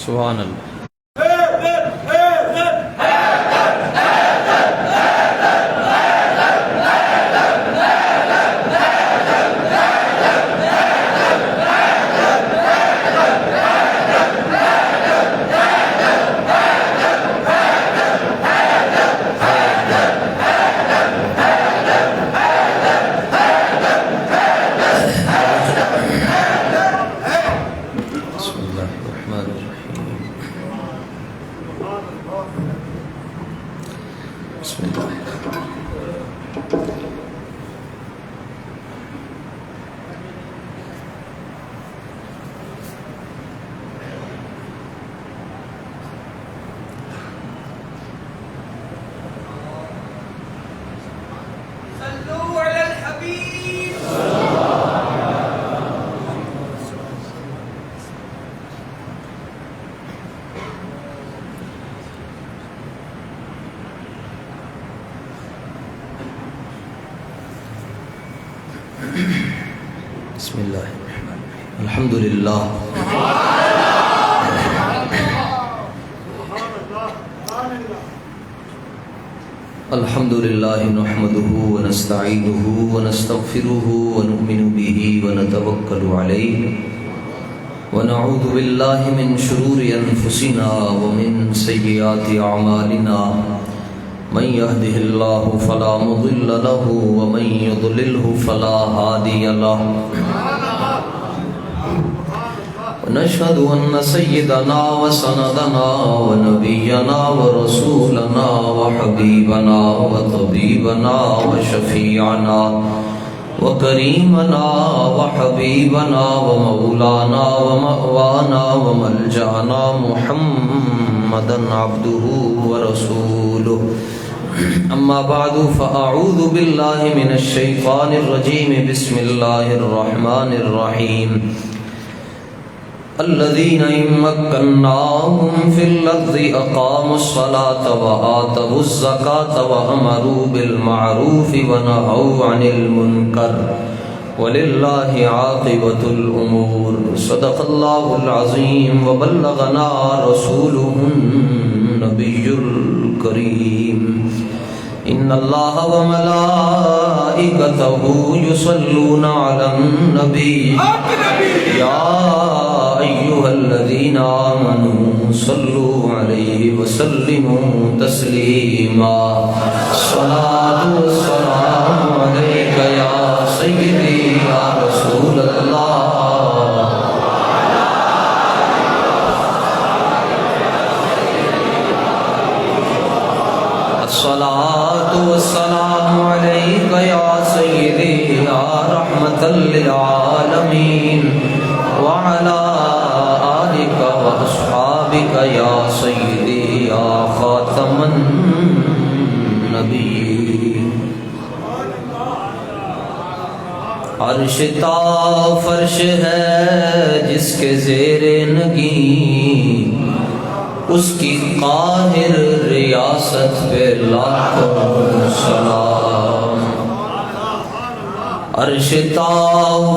سبحان اللہ. بسم اللہ الحمد للہ الحمد للہ نحمده ونستعینه ونستغفره ونؤمن به ونتوکل علیہ ونعوذ باللہ من شرور انفسنا ومن سیئات اعمالنا من يهده الله فلا مضل له ومن يضلله فلا هادي له ونشهد أن سيدنا وسندنا ونبينا ورسولنا وحبيبنا وطبيبنا وشفيعنا وكريمنا وحبيبنا ومولانا ومأوانا وملجأنا محمدا عبده ورسوله. أما بعد فأعوذ بالله من الشيطان الرجيم. بسم الله الرحمن الرحيم. الذين إن مكناهم في الأرض أقاموا الصلاة وآتوا الزكاة وأمروا بالمعروف ونهوا عن المنكر ولله عاقبة الأمور. صدق الله العظيم وبلغنا رسوله النبي الكريم. إن الله وملائكته يصلون على النبي يا أيها الذين آمنوا صلوا عليه وسلموا تسليما. الصلاة والسلام عليك يا سيدي يا رسول الله. الصلاة والسلام عليك يا سيدي يا رحمة للعالمين وعلى آلك وأصحابك يا سيدي يا خاتم النبيين. عرش تا فرش ہے جس کے زیر نگین اس کی قاہر ریاست پہ لاکھوں سلام. عرش تا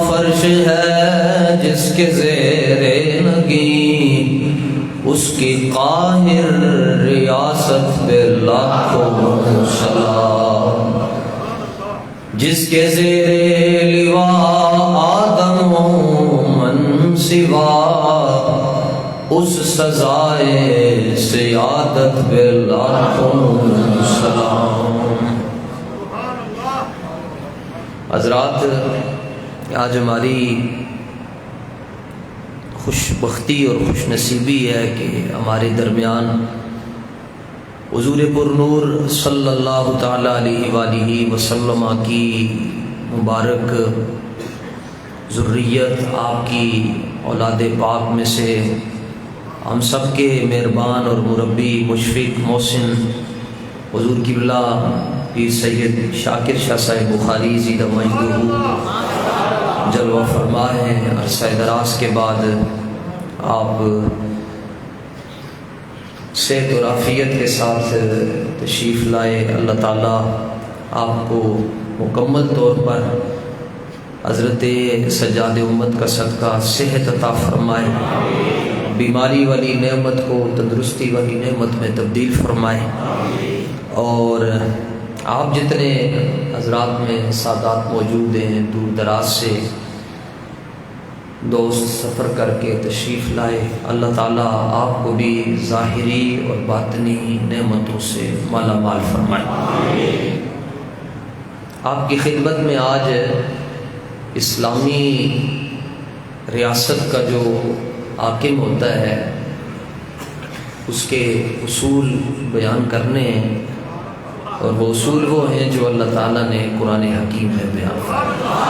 فرش ہے جس کے زیر نگین اس کی قاہر ریاست پہ لاکھوں سلام. جس کے زیر لواء آدم و من سوا اس سزائے سیادت پہ لاکھوں سلام. حضرات، آج ہماری خوش بختی اور خوش نصیبی ہے کہ ہمارے درمیان حضور پر نور صلی اللہ تعالی علیہ وآلہ وسلم کی مبارک ذریت، آپ کی اولاد پاک میں سے ہم سب کے مہربان اور مربی مشفق محسن حضور قبلہ پیر سید شاکر شاہ صاحب بخاری زیدہ مجدہ جلوہ فرما ہے. عرصہ دراز کے بعد آپ صحت اور عافیت کے ساتھ تشریف لائے. اللہ تعالیٰ آپ کو مکمل طور پر حضرت سجاد امت کا صدقہ صحت عطا فرمائے. بیماری والی نعمت کو تندرستی والی نعمت میں تبدیل فرمائے، اور آپ جتنے حضرات میں سادات موجود ہیں، دور دراز سے دوست سفر کر کے تشریف لائے، اللہ تعالیٰ آپ کو بھی ظاہری اور باطنی نعمتوں سے مالا مال فرمائے۔ آپ کی خدمت میں آج اسلامی ریاست کا جو حاکم ہوتا ہے اس کے اصول بیان کرنے ہیں، اور وہ اصول وہ ہیں جو اللہ تعالیٰ نے قرآن حکیم میں بیان فرمائے۔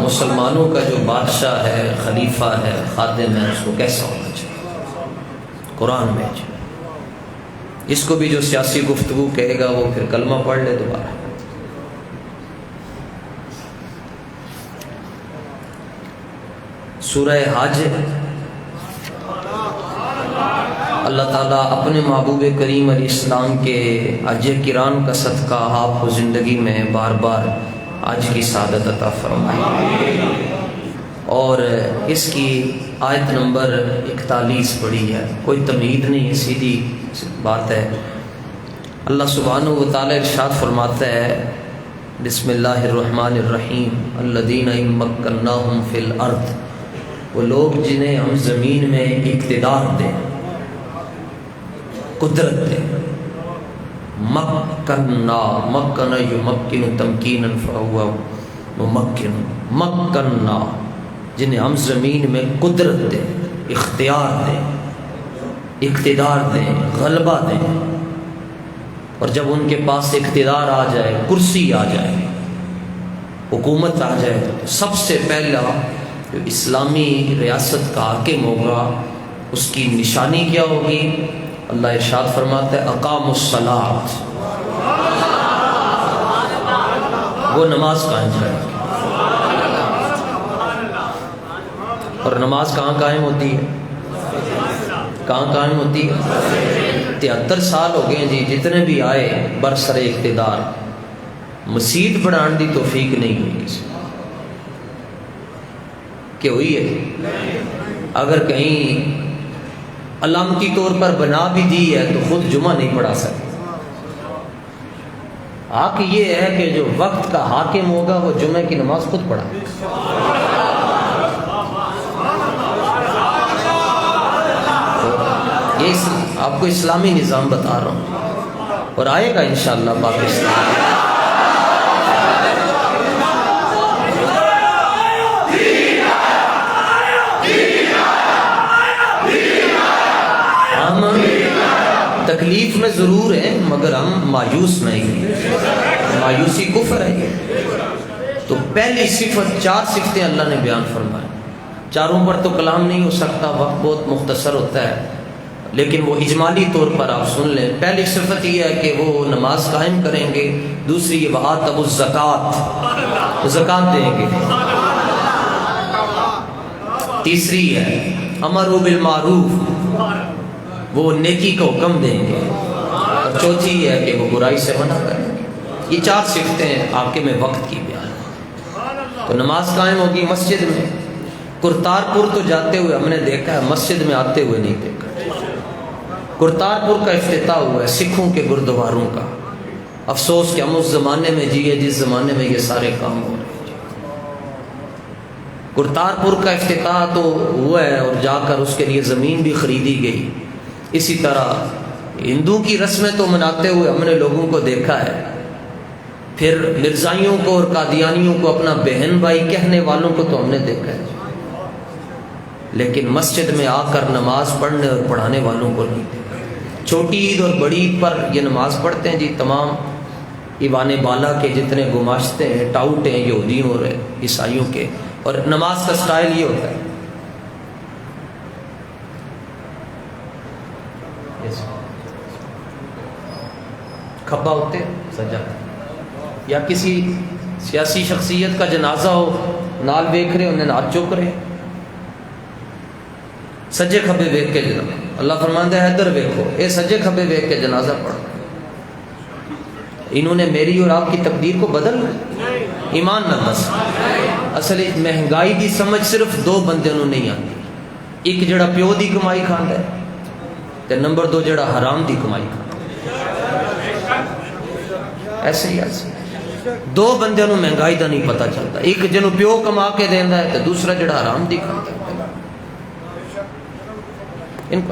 مسلمانوں کا جو بادشاہ ہے، خلیفہ ہے، خادم ہے، اس کو کیسا ہونا چاہیے؟ قرآن میں اس کو بھی جو سیاسی گفتگو کہے گا وہ پھر کلمہ پڑھ لے دوبارہ۔ سورہ حج، اللہ تعالیٰ اپنے محبوب کریم علیہ السلام کے حج کرام کا صدقہ آپ کو زندگی میں بار بار حج کی سعادت عطا فرمائے، اور اس کی آیت نمبر 41 پڑھی ہے، کوئی تمہید نہیں ہے، سیدھی بات ہے۔ اللہ سبحانہ و تعالیٰ ارشاد فرماتا ہے، بسم اللہ الرحمن الرحیم، الذین ان مکناہم فی الارض، وہ لوگ جنہیں ہم زمین میں اقتدار دیں، قدرت دیں۔ مکننا، مکن یمکن تمکینا فہو ممکن، مکننا، جنہیں ہم زمین میں قدرت دیں، اختیار دیں، اقتدار دیں، غلبہ دیں، اور جب ان کے پاس اقتدار آ جائے، کرسی آ جائے، حکومت آ جائے، تو سب سے پہلا جو اسلامی ریاست کا حاکم ہوگا اس کی نشانی کیا ہوگی؟ اللہ ارشاد فرماتا ہے، اقام الصلاۃ، وہ نماز قائم کریں گے۔ اور نماز کہاں قائم ہوتی ہے؟ کہاں قائم ہوتی ہے؟ 73 سال ہو گئے جی، جتنے بھی آئے برسر اقتدار، مسجد بنان دی توفیق نہیں ہوئی کسی کہ ہوئی ہے؟ اگر کہیں علامتی طور پر بنا بھی دی ہے تو خود جمعہ نہیں پڑھا سکتے۔ حق یہ ہے کہ جو وقت کا حاکم ہوگا وہ جمعہ کی نماز خود پڑھا۔ یہ آپ کو اسلامی نظام بتا رہا ہوں، اور آئے گا انشاءاللہ پاکستان۔ ہم تکلیف میں ضرور ہیں مگر ہم مایوس نہیں ہیں، مایوسی کفر ہے۔ تو پہلی صفت، 4 صفتیں اللہ نے بیان فرمائیں، چاروں پر تو کلام نہیں ہو سکتا، وقت بہت مختصر ہوتا ہے، لیکن وہ اجمالی طور پر آپ سن لیں۔ پہلی صفت یہ ہے کہ وہ نماز قائم کریں گے، دوسری یہ وآتوا الزکوٰۃ، زکوٰۃ دیں گے، تیسری ہے امروا بالمعروف، وہ نیکی کا حکم دیں گے، اور چوتھی یہ ہے کہ وہ برائی سے منع کریں گے۔ یہ 4 صفتیں حاکم وقت کی بیان ہے۔ تو نماز قائم ہوگی مسجد میں۔ کرتارپور تو جاتے ہوئے ہم نے دیکھا ہے، مسجد میں آتے ہوئے نہیں دیکھا۔ کرتارپور کا افتتاح ہوا ہے سکھوں کے گردواروں کا۔ افسوس کہ ہم اس زمانے میں جیے جس زمانے میں یہ سارے کام ہو رہے ہیں۔ کرتارپور کا افتتاح تو ہوا ہے، اور جا کر اس کے لیے زمین بھی خریدی گئی۔ اسی طرح ہندو کی رسمیں تو مناتے ہوئے ہم نے لوگوں کو دیکھا ہے، پھر مرزائیوں کو اور قادیانیوں کو اپنا بہن بھائی کہنے والوں کو تو ہم نے دیکھا ہے، لیکن مسجد میں آ کر نماز پڑھنے اور پڑھانے والوں کو نہیں دیکھا۔ چھوٹی عید اور بڑی عید پر یہ نماز پڑھتے ہیں جی، تمام ایوان بالا کے جتنے گماشتے ہیں، ٹاؤٹ ہیں یہودیوں اور عیسائیوں کے، اور نماز کا سٹائل یہ ہوتا ہے، کھبا ہوتے سجا، یا کسی سیاسی شخصیت کا جنازہ ہو، نال ویکھ رہے انہیں نال چوک رہے، سجے کھبے ویکھ کے جنازہ۔ اللہ فرماندا ہے ادھر ویکھو، اے سجے کھبے ویکھ کے جنازہ پڑھ۔ انہوں نے میری اور آپ کی تقدیر کو بدل ایمان نہ دس اصل مہنگائی دی سمجھ صرف دو بندے نوں نہیں آتی، ایک جڑا پیو دی کمائی کھاندا ہے تے نمبر دو جڑا حرام دی کمائی کھاندا ہے۔ ایسے ہی دو بندے نوں مہنگائی دا نہیں پتہ چلتا، ایک جنوں پیو کما کے دیندا ہے تے دوسرا جڑا حرام دی کھاندا ہے۔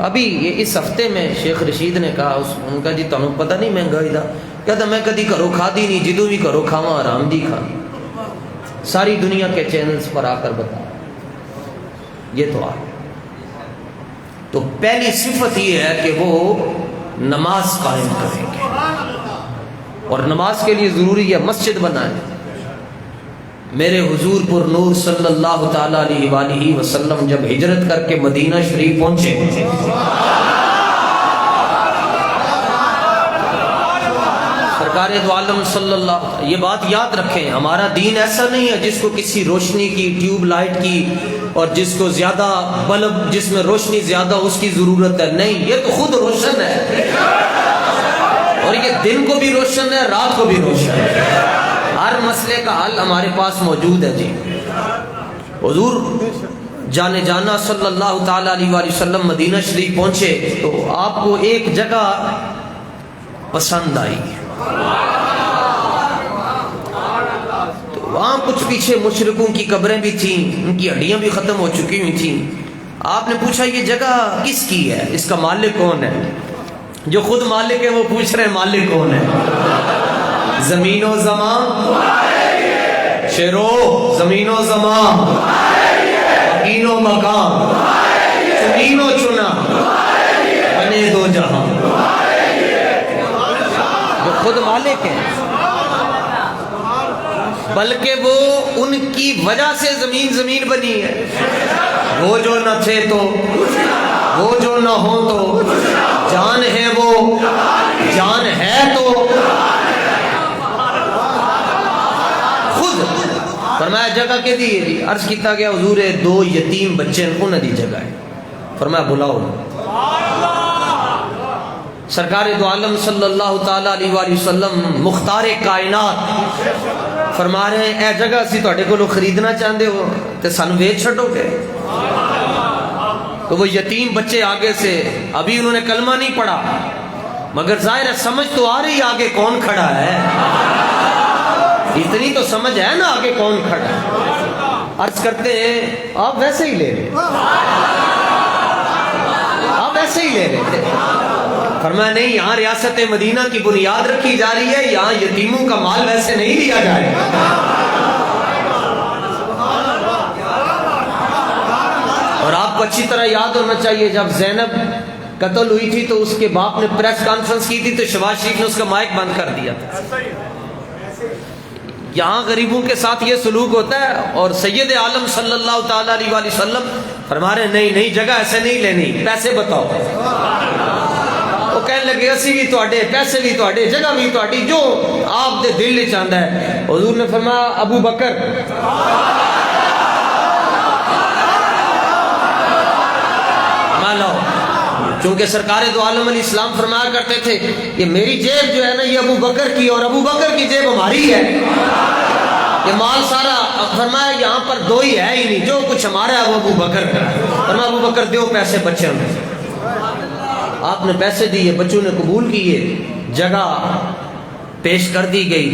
ابھی اس ہفتے میں شیخ رشید نے کہا، ان کا جی تانوں پتہ نہیں مہنگائی دا؟ کہتا میں کدی گھروں کھادی نہیں، جدوں بھی گھروں کھاواں حرام دی کھانی، ساری دنیا کے چینلز پر آ کر بتا یہ تو تو پہلی صفت یہ ہے کہ وہ نماز قائم کریں گے، اور نماز کے لیے ضروری ہے مسجد بنائیں۔ میرے حضور پر نور صلی اللہ تعالی علیہ وآلہ وسلم جب ہجرت کر کے مدینہ شریف پہنچے، سرکار دو عالم صلی اللہ، یہ بات یاد رکھیں، ہمارا دین ایسا نہیں ہے جس کو کسی روشنی کی، ٹیوب لائٹ کی، اور جس کو زیادہ بلب، جس میں روشنی زیادہ اس کی ضرورت ہے، نہیں، یہ تو خود روشن ہے، اور یہ دن کو بھی روشن ہے، رات کو بھی روشن ہے، ہر مسئلے کا حل ہمارے پاس موجود ہے۔ جی حضور جانے جانا صلی اللہ تعالی علیہ وآلہ وسلم مدینہ شریف پہنچے تو آپ کو ایک جگہ پسند آئی، تو وہاں کچھ پیچھے مشرکوں کی قبریں بھی تھیں، ان کی ہڈیاں بھی ختم ہو چکی ہوئی تھیں۔ آپ نے پوچھا یہ جگہ کس کی ہے، اس کا مالک کون ہے؟ جو خود مالک ہے وہ پوچھ رہے ہیں مالک کون ہے؟ زمین و زمان، شیرو زمین و زمان، مکین و مکان، چنین و چنا، بنے دو جہاں، جو خود مالک ہیں، بلکہ وہ ان کی وجہ سے زمین زمین بنی ہے، وہ جو نہ تھے تو، وہ جو نہ ہو تو، جان ہے وہ، جان ہے تو، فرمایا جگہ کے دی جی، عرض کیتا گیا حضور دو یتیم بچے انہوں دی جگہ ہے، فرمایا بلاؤ۔ سرکار دو عالم صلی اللہ تعالی علیہ وآلہ وسلم مختار کائنات فرما رہے ہیں اے جگہ اسی تواڈے کولوں خریدنا چاہندے ہو تے سانوں ویچ چھڈو گے؟ تو وہ یتیم بچے آگے سے، ابھی انہوں نے کلمہ نہیں پڑھا، مگر ظاہر ہے سمجھ تو آ رہی آگے کون کھڑا ہے، اتنی تو سمجھ ہے نا آگے کون کھڑا ہے۔ عرض کرتے ہیں آپ ویسے ہی لے رہے، آپ ویسے ہی لے رہے تھے؟ فرمایا نہیں، یہاں ریاست مدینہ کی بنیاد رکھی جا رہی ہے، یہاں یتیموں کا مال ویسے نہیں لیا جائے گا۔ اور آپ کو اچھی طرح یاد ہونا چاہیے جب زینب قتل ہوئی تھی تو اس کے باپ نے پریس کانفرنس کی تھی تو شہباز شریف نے اس کا مائک بند کر دیا تھا۔ یہاں غریبوں کے ساتھ یہ سلوک ہوتا ہے، اور سید عالم صلی اللہ تعالی علیہ وآلہ وسلم فرما رہے نہیں نہیں، جگہ ایسے نہیں لینی، پیسے بتاؤ۔ وہ کہنے لگے اسی بھی تواڈے، پیسے بھی تواڈے، جگہ بھی تواڈی، جو آپ دے دل وچ آندا ہے۔ حضور نے فرمایا ابو بکر، چونکہ سرکار دو عالم علیہ السلام فرمایا کرتے تھے کہ میری جیب جو ہے نا یہ ابو بکر کی، اور ابو بکر کی جیب ہماری ہے، یہ مال سارا، فرمایا یہاں پر دو ہی ہے ہی نہیں، جو کچھ ہمارا ہے وہ ابو بکر کا ہے۔ فرمایا ابو بکر دیو پیسے بچوں میں، آپ نے پیسے دیے، بچوں نے قبول کیے، جگہ پیش کر دی گئی۔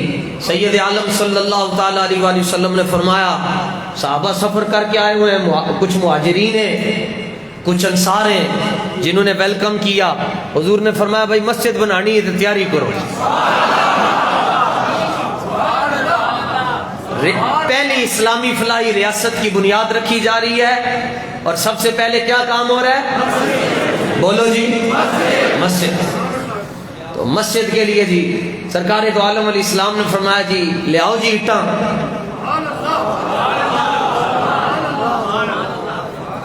سید عالم صلی اللہ تعالی علیہ وآلہ وسلم نے فرمایا صحابہ سفر کر کے آئے ہوئے ہیں، کچھ مہاجرین ہیں، کچھ انصار ہیں جنہوں نے ویلکم کیا۔ حضور نے فرمایا بھائی مسجد بنانی ہے تو تیاری کرو۔ پہلی اسلامی فلاحی ریاست کی بنیاد رکھی جا رہی ہے، اور سب سے پہلے کیا کام ہو رہا ہے؟ بولو جی، مسجد۔ تو مسجد کے لیے جی سرکار دو عالم علیہ السلام نے فرمایا جی لے آؤ جی اینٹاں،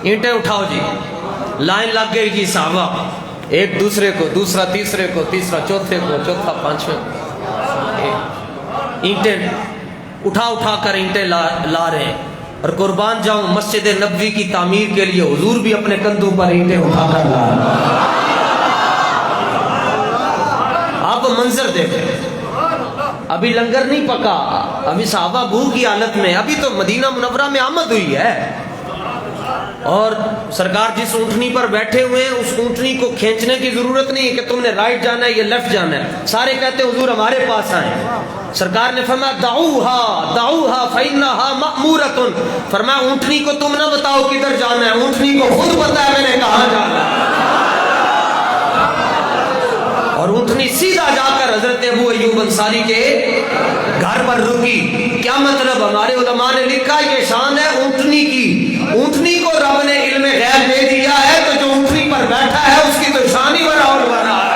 اینٹیں اٹھاؤ جی۔ لائن لگ گئی جی، صحابہ ایک دوسرے کو، دوسرا تیسرے کو، تیسرا چوتھے کو، چوتھا پانچویں کو، اینٹیں اٹھا اٹھا کر اینٹیں لا رہے ہیں۔ اور قربان جاؤں مسجد نبوی کی تعمیر کے لیے حضور بھی اپنے کندھوں پر اینٹیں اٹھا کر لا رہے ہیں۔ آپ منظر دیکھیں، ابھی لنگر نہیں پکا، ابھی صحابہ بھوک کی حالت میں، ابھی تو مدینہ منورہ میں آمد ہوئی ہے، اور سرکار جس اونٹنی پر بیٹھے ہوئے ہیں اس اونٹنی کو کھینچنے کی ضرورت نہیں ہے کہ تم نے رائٹ جانا ہے یا لیفٹ جانا ہے، سارے کہتے ہیں حضور ہمارے پاس آئیں۔ سرکار نے فرمایا دعوها دعوها فإنها مأمورة، فرمایا اونٹنی کو تم نہ بتاؤ کدھر جانا ہے، اونٹنی کو خود پتا ہے میں نے کہاں جانا ہے، اور اونٹنی سیدھا جا کر حضرت ابو ایوب انصاری کے گھر پر رکی۔ کیا مطلب؟ ہمارے علماء نے لکھا یہ شان ہے اونٹنی کی، اونٹنی کو رب نے علم غیب دے دیا ہے تو جو اونٹنی پر بیٹھا ہے اس کی تو شان ہی بڑا اور بڑا ہے۔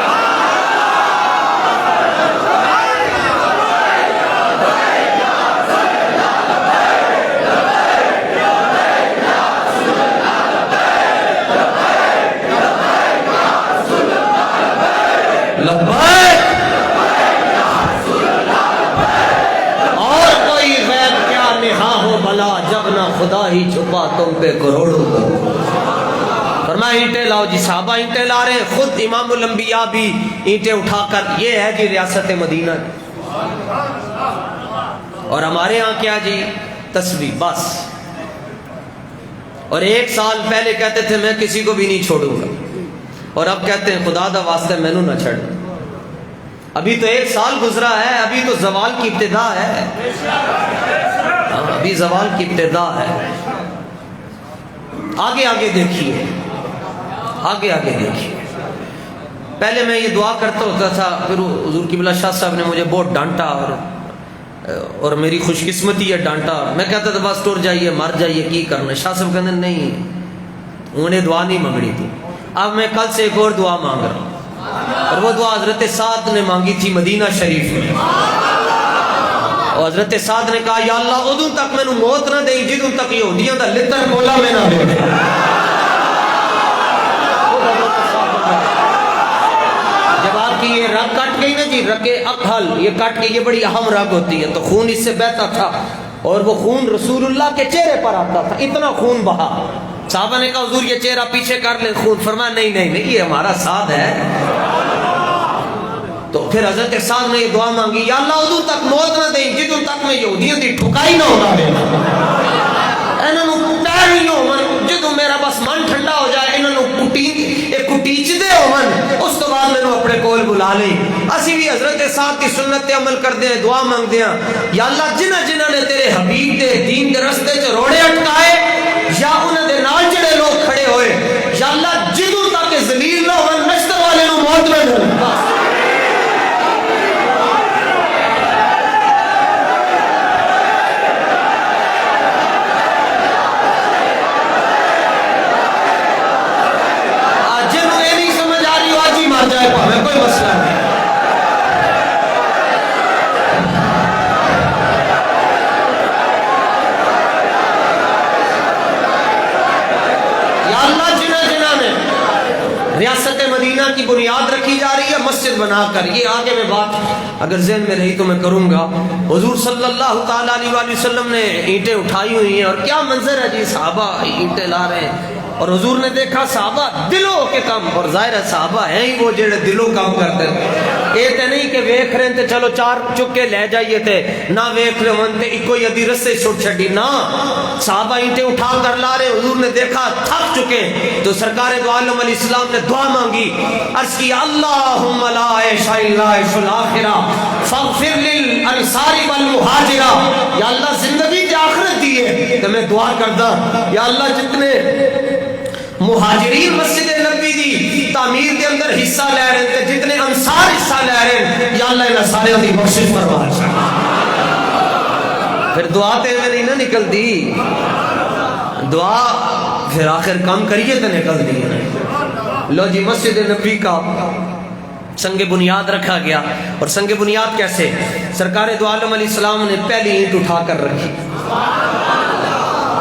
اور کوئی غیب کیا نہا ہو بھلا جب نہ خدا ہی چھپا تم پہ کروڑوں کو۔ فرمایا اینٹیں لاؤ جی، صحابہ اینٹیں لا رہے ہیں، خود امام الانبیاء بھی اینٹیں اٹھا کر، یہ ہے جی ریاست مدینہ۔ اور ہمارے ہاں کیا جی؟ تسبیح بس۔ اور ایک سال پہلے کہتے تھے میں کسی کو بھی نہیں چھوڑوں گا، اور اب کہتے ہیں خدا دا واسطہ مینوں نہ چھڑ۔ ابھی تو ایک سال گزرا ہے، ابھی تو زوال کی ابتدا ہے، ابھی زوال کی ابتدا ہے۔ آگے آگے دیکھیے، آگے آگے دیکھیے۔ پہلے میں یہ دعا کرتا ہوتا تھا، پھر حضور قبلہ شاہ صاحب نے مجھے بہت ڈانٹا، اور میری خوش قسمتی ہے ڈانٹا۔ میں کہتا تھا بس ٹر جائیے، مر جائیے، کی کرنا۔ شاہ صاحب کہتے نہیں، انہوں نے دعا نہیں مانگنی تھی۔ اب میں کل سے ایک اور دعا مانگ رہا ہوں، اور وہ دعا حضرت سعد نے مانگی تھی مدینہ شریف میں، اور حضرت سعد نے کہا یا اللہ ادوں تک مینوں موت نہ دیں جدوں تک یہودیاں دا لتر کولا میں نہ دے۔ جب آپ کی یہ رگ کٹ گئی نا جی، رگ اکحل یہ کٹ کے، یہ بڑی اہم رگ ہوتی ہے، تو خون اس سے بہتا تھا، اور وہ خون رسول اللہ کے چہرے پر آتا تھا، اتنا خون بہا۔ صحابہ نے کہا حضور یہ چہرہ پیچھے کر لیں خون، فرمایا نہیں نہیں نہیں، یہ ہمارا سعد ہے۔ تو پھر حضرت سعد نے یہ دعا مانگی یا اللہ ادوں تک موت نہ دیں جدوں تک میں یہودیاں دی ٹھکائی نہ ہونا دے، انہاں نوں پیر نہیں ہون جدوں میرا بس من ٹھنڈا ہو جائے، انہاں نوں کٹیچدے ہون، اس تو بعد مینوں اپنے کول بلا لیں۔ اسی بھی حضرت سعد کی سنت تے عمل کردے ہیں، دعا مانگدے ہیں یا اللہ جنہاں جنہاں نے تیرے حبیب دے دین دے رستے چ روڑے اٹکائے، یا انہاں دے نال جڑے لوگ کھڑے ہوئے، یا اللہ جدوں تک ذلیل نہ ہون نشتر والے نوں موت نہ دے۔ جنہوں یہ نہیں سمجھ آ رہی آج ہی مار جائے پاویں، کوئی مسئلہ نہیں۔ ریاست مدینہ کی بنیاد رکھی جا رہی ہے مسجد بنا کر، یہ آگے میں بات اگر ذہن میں رہی تو میں کروں گا۔ حضور صلی اللہ تعالیٰ علیہ وآلہ وسلم نے اینٹیں اٹھائی ہوئی ہیں، اور کیا منظر ہے جی، صحابہ اینٹیں لا رہے ہیں، اور حضور نے دیکھا صحابہ دلوں کے کام، اور ظاہر ہے صحابہ ہیں ہی وہ جڑے دلوں کام کرتے ہیں۔ یہ تے نہیں کہ ویکھ رہے تھے چلو چار چک کے لے جائیے تھے، نہ ویکھ رہے ہوں تے اکو ادھی رسے چھوٹ چھڑی، نہ صحابہ اینٹیں اٹھا کر لا رہے۔ حضور نے دیکھا تھک چکے تو سرکار دو عالم علیہ السلام نے دعا مانگی، عرض کی اللہم لا عیش الا عیش الاخرہ فاغفر للانصار والمہاجرہ، یا اللہ زندگی کی آخرت دی ہے تو میں دعا کردا یا اللہ جتنے مہاجرین مسجد نبی دی تعمیر کے اندر حصہ لے رہے تھے، جتنے انصار حصہ لے رہے ہیں، یا اللہ انہاں سارے دی بخشش فرما۔ پھر دعا تے میں نہیں نہ نکل دی، دعا پھر آخر کام کریے تو نکل دی۔ لو جی مسجد نبی کا سنگ بنیاد رکھا گیا، اور سنگ بنیاد کیسے؟ سرکار دو عالم علیہ السلام نے پہلی اینٹ اٹھا کر رکھی،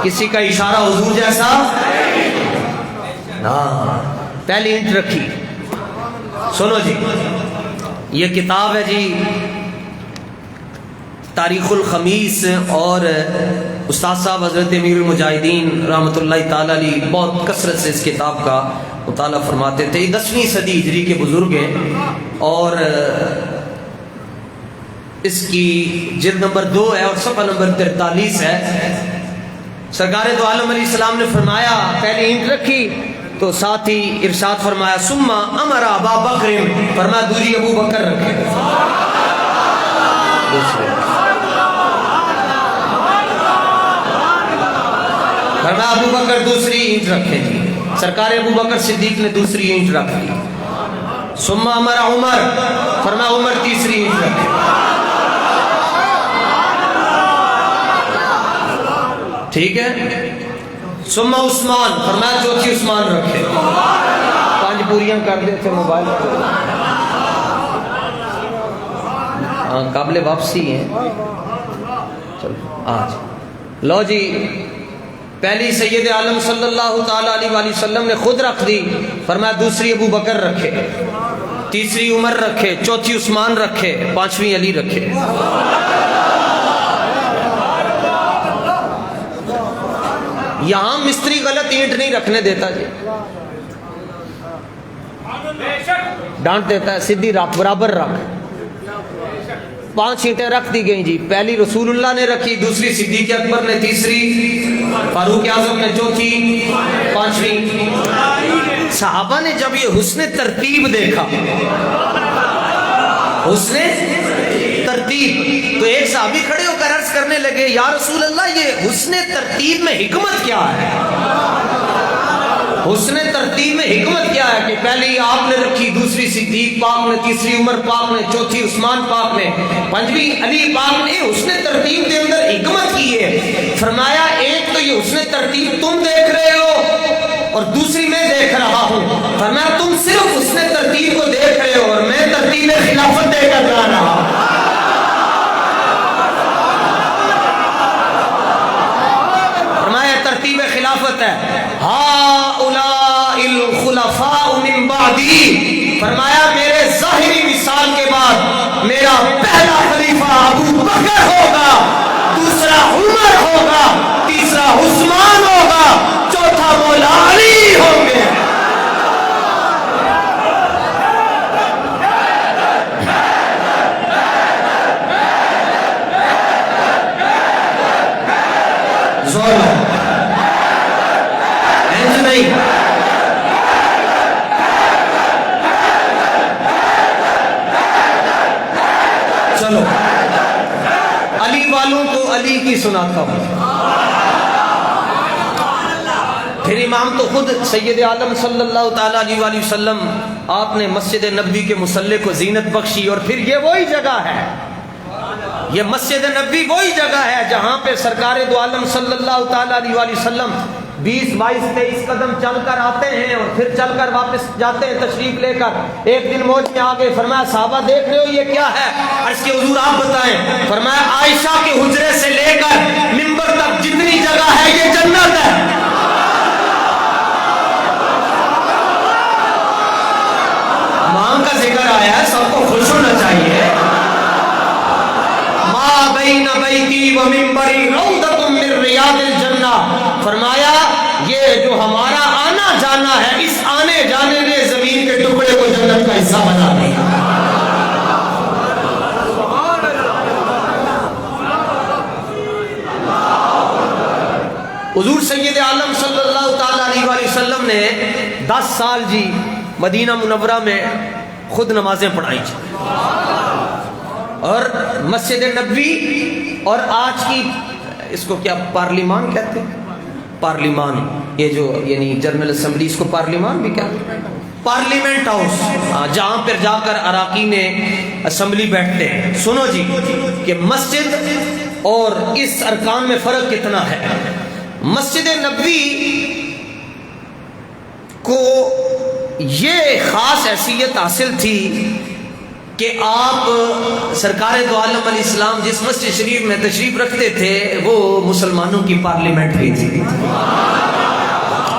کسی کا اشارہ حضور جیسا پہلی اینٹ رکھی۔ سنو جی، یہ کتاب ہے جی تاریخ الخمیس، اور استاد صاحب حضرت امیر المجاہدین رحمۃ اللہ تعالی علیہ بہت کثرت سے اس کتاب کا مطالعہ فرماتے تھے۔ 10ویں صدی ہجری کے بزرگ ہیں، اور اس کی جلد نمبر 2 ہے اور صفحہ نمبر 43 ہے۔ سرکار دو عالم علیہ السلام نے فرمایا، پہلی اینٹ رکھی تو ساتھ ہی ارشاد فرمایا ثم امر ابا بکر، فرمایا دوسری ابو بکر رکھے، فرمایا ابو بکر دوسری اینٹ رکھے جی۔ سرکار ابو بکر صدیق نے دوسری اینٹ رکھ دی۔ ثم امر عمر، فرمایا عمر تیسری اینٹ رکھے۔ ٹھیک ہے، ثم عثمان، فرمایا چوتھی عثمان رکھے۔ 5 پوریاں کر دے تھے موبائل قابل واپسی ہیں۔ چلو آج لو جی، پہلی سید عالم صلی اللہ تعالی علیہ وآلہ وسلم نے خود رکھ دی، فرمایا دوسری ابو بکر رکھے، تیسری عمر رکھے، چوتھی عثمان رکھے، 5ویں علی رکھے۔ یہاں مستری غلط اینٹ نہیں رکھنے دیتا جی، ڈانٹ دیتا ہے، سیدھی رکھ، برابر رکھ۔ 5 اینٹیں رکھ دی گئیں جی، پہلی رسول اللہ نے رکھی، دوسری صدیق اکبر نے، تیسری فاروق اعظم نے، چوتھی 5ویں۔ صحابہ نے جب یہ حسن ترتیب دیکھا، حسن ترتیب، تو ایک صحابی کھڑے ہو کر عرض کرنے لگے یا رسول اللہ یہ حسن ترتیب میں حکمت کیا ہے؟ حسن ترتیب میں حکمت کیا ہے کہ پہلی آپ نے رکھی، دوسری صدیق پاک نے، تیسری عمر پاک نے، چوتھی عثمان پاک نے، 5ویں علی پاک نے۔ حسن ترتیب کے اندر حکمت کی ہے۔ فرمایا ایک تو یہ حسن ترتیب تم دیکھ رہے ہو اور دوسری میں دیکھ رہا ہوں۔ فرمایا تم صرف حسن ترتیب کو دیکھ رہے ہو اور میں ترتیب خلافت دے کر جا رہا ہوں۔ فرمایا ترتیب خلافت ہے، ہؤلاء الخلفاء من بعدی، فرمایا میرے ظاہری وصال کے بعد میرا پہلا خلیفہ ابو بکر ہوگا، دوسرا عمر ہوگا، تیسرا عثمان ہوگا، چوتھا مولا علی ہوں گے۔ چلو علی والوں کو علی کی سناتا ہوں۔ پھر امام تو خود سید عالم صلی اللہ تعالی علیہ وآلہ وسلم، آپ نے مسجد نبوی کے مصلی کو زینت بخشی، اور پھر یہ وہی جگہ ہے، یہ مسجد نبوی وہی جگہ ہے جہاں پہ سرکار دو عالم صلی اللہ تعالی علیہ وآلہ وسلم 20 22 23 قدم چل کر آتے ہیں اور پھر چل کر واپس جاتے ہیں تشریف لے کر۔ ایک دن موج میں آگے، فرمایا صحابہ دیکھ رہے ہو یہ کیا ہے؟ عرض کے حضور آپ بتائیں۔ فرمایا عائشہ کے حجرے سے لے کر منبر تک جتنی جگہ ہے یہ جنت ہے۔ ماں کا ذکر آیا ہے، سب کو خوش ہونا چاہیے۔ ما بین بیتی و منبری روضۃ من ریاض الجنہ، فرمایا یہ جو ہمارا آنا جانا ہے، اس آنے جانے نے زمین کے ٹکڑے کو جنت کا حصہ بنا دیا۔ حضور سید عالم صلی اللہ تعالی علیہ وآلہ وسلم نے 10 سال جی مدینہ منورہ میں خود نمازیں پڑھائی جی، اور مسجد نبوی اور آج کی اس کو کیا پارلیمان کہتے ہیں، پارلیمان، یہ جو یعنی جنرل اسمبلی، اس کو پارلیمان بھی کہتے ہیں، پارلیمنٹ ہاؤس، جہاں پر جا کر اراکین اسمبلی بیٹھتے ہیں۔ سنو جی کہ مسجد اور اس ارکان میں فرق کتنا ہے۔ مسجد نبوی کو یہ خاص حیثیت حاصل تھی کہ آپ سرکار دو عالم علیہ السلام جس مسجد شریف میں تشریف رکھتے تھے وہ مسلمانوں کی پارلیمنٹ بھی تھی۔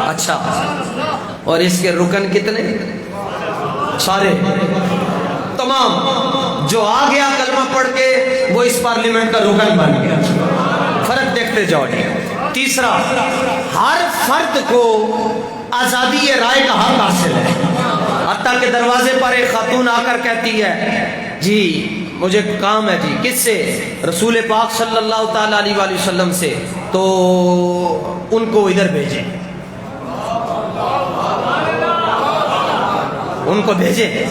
اچھا، اور اس کے رکن کتنے؟ سارے، تمام، جو آ گیا کلمہ پڑھ کے وہ اس پارلیمنٹ کا رکن بن گیا۔ فرق دیکھتے جاؤ جی۔ تیسرا، ہر فرد کو آزادی رائے کا حق حاصل ہے، حتیٰ کہ دروازے پر ایک خاتون آ کر کہتی ہے جی مجھے کام ہے جی، کس سے؟ رسول پاک صلی اللہ تعالیٰ علیہ وآلہ وسلم سے، تو ان کو ادھر بھیجیں، ان کو بھیجیں۔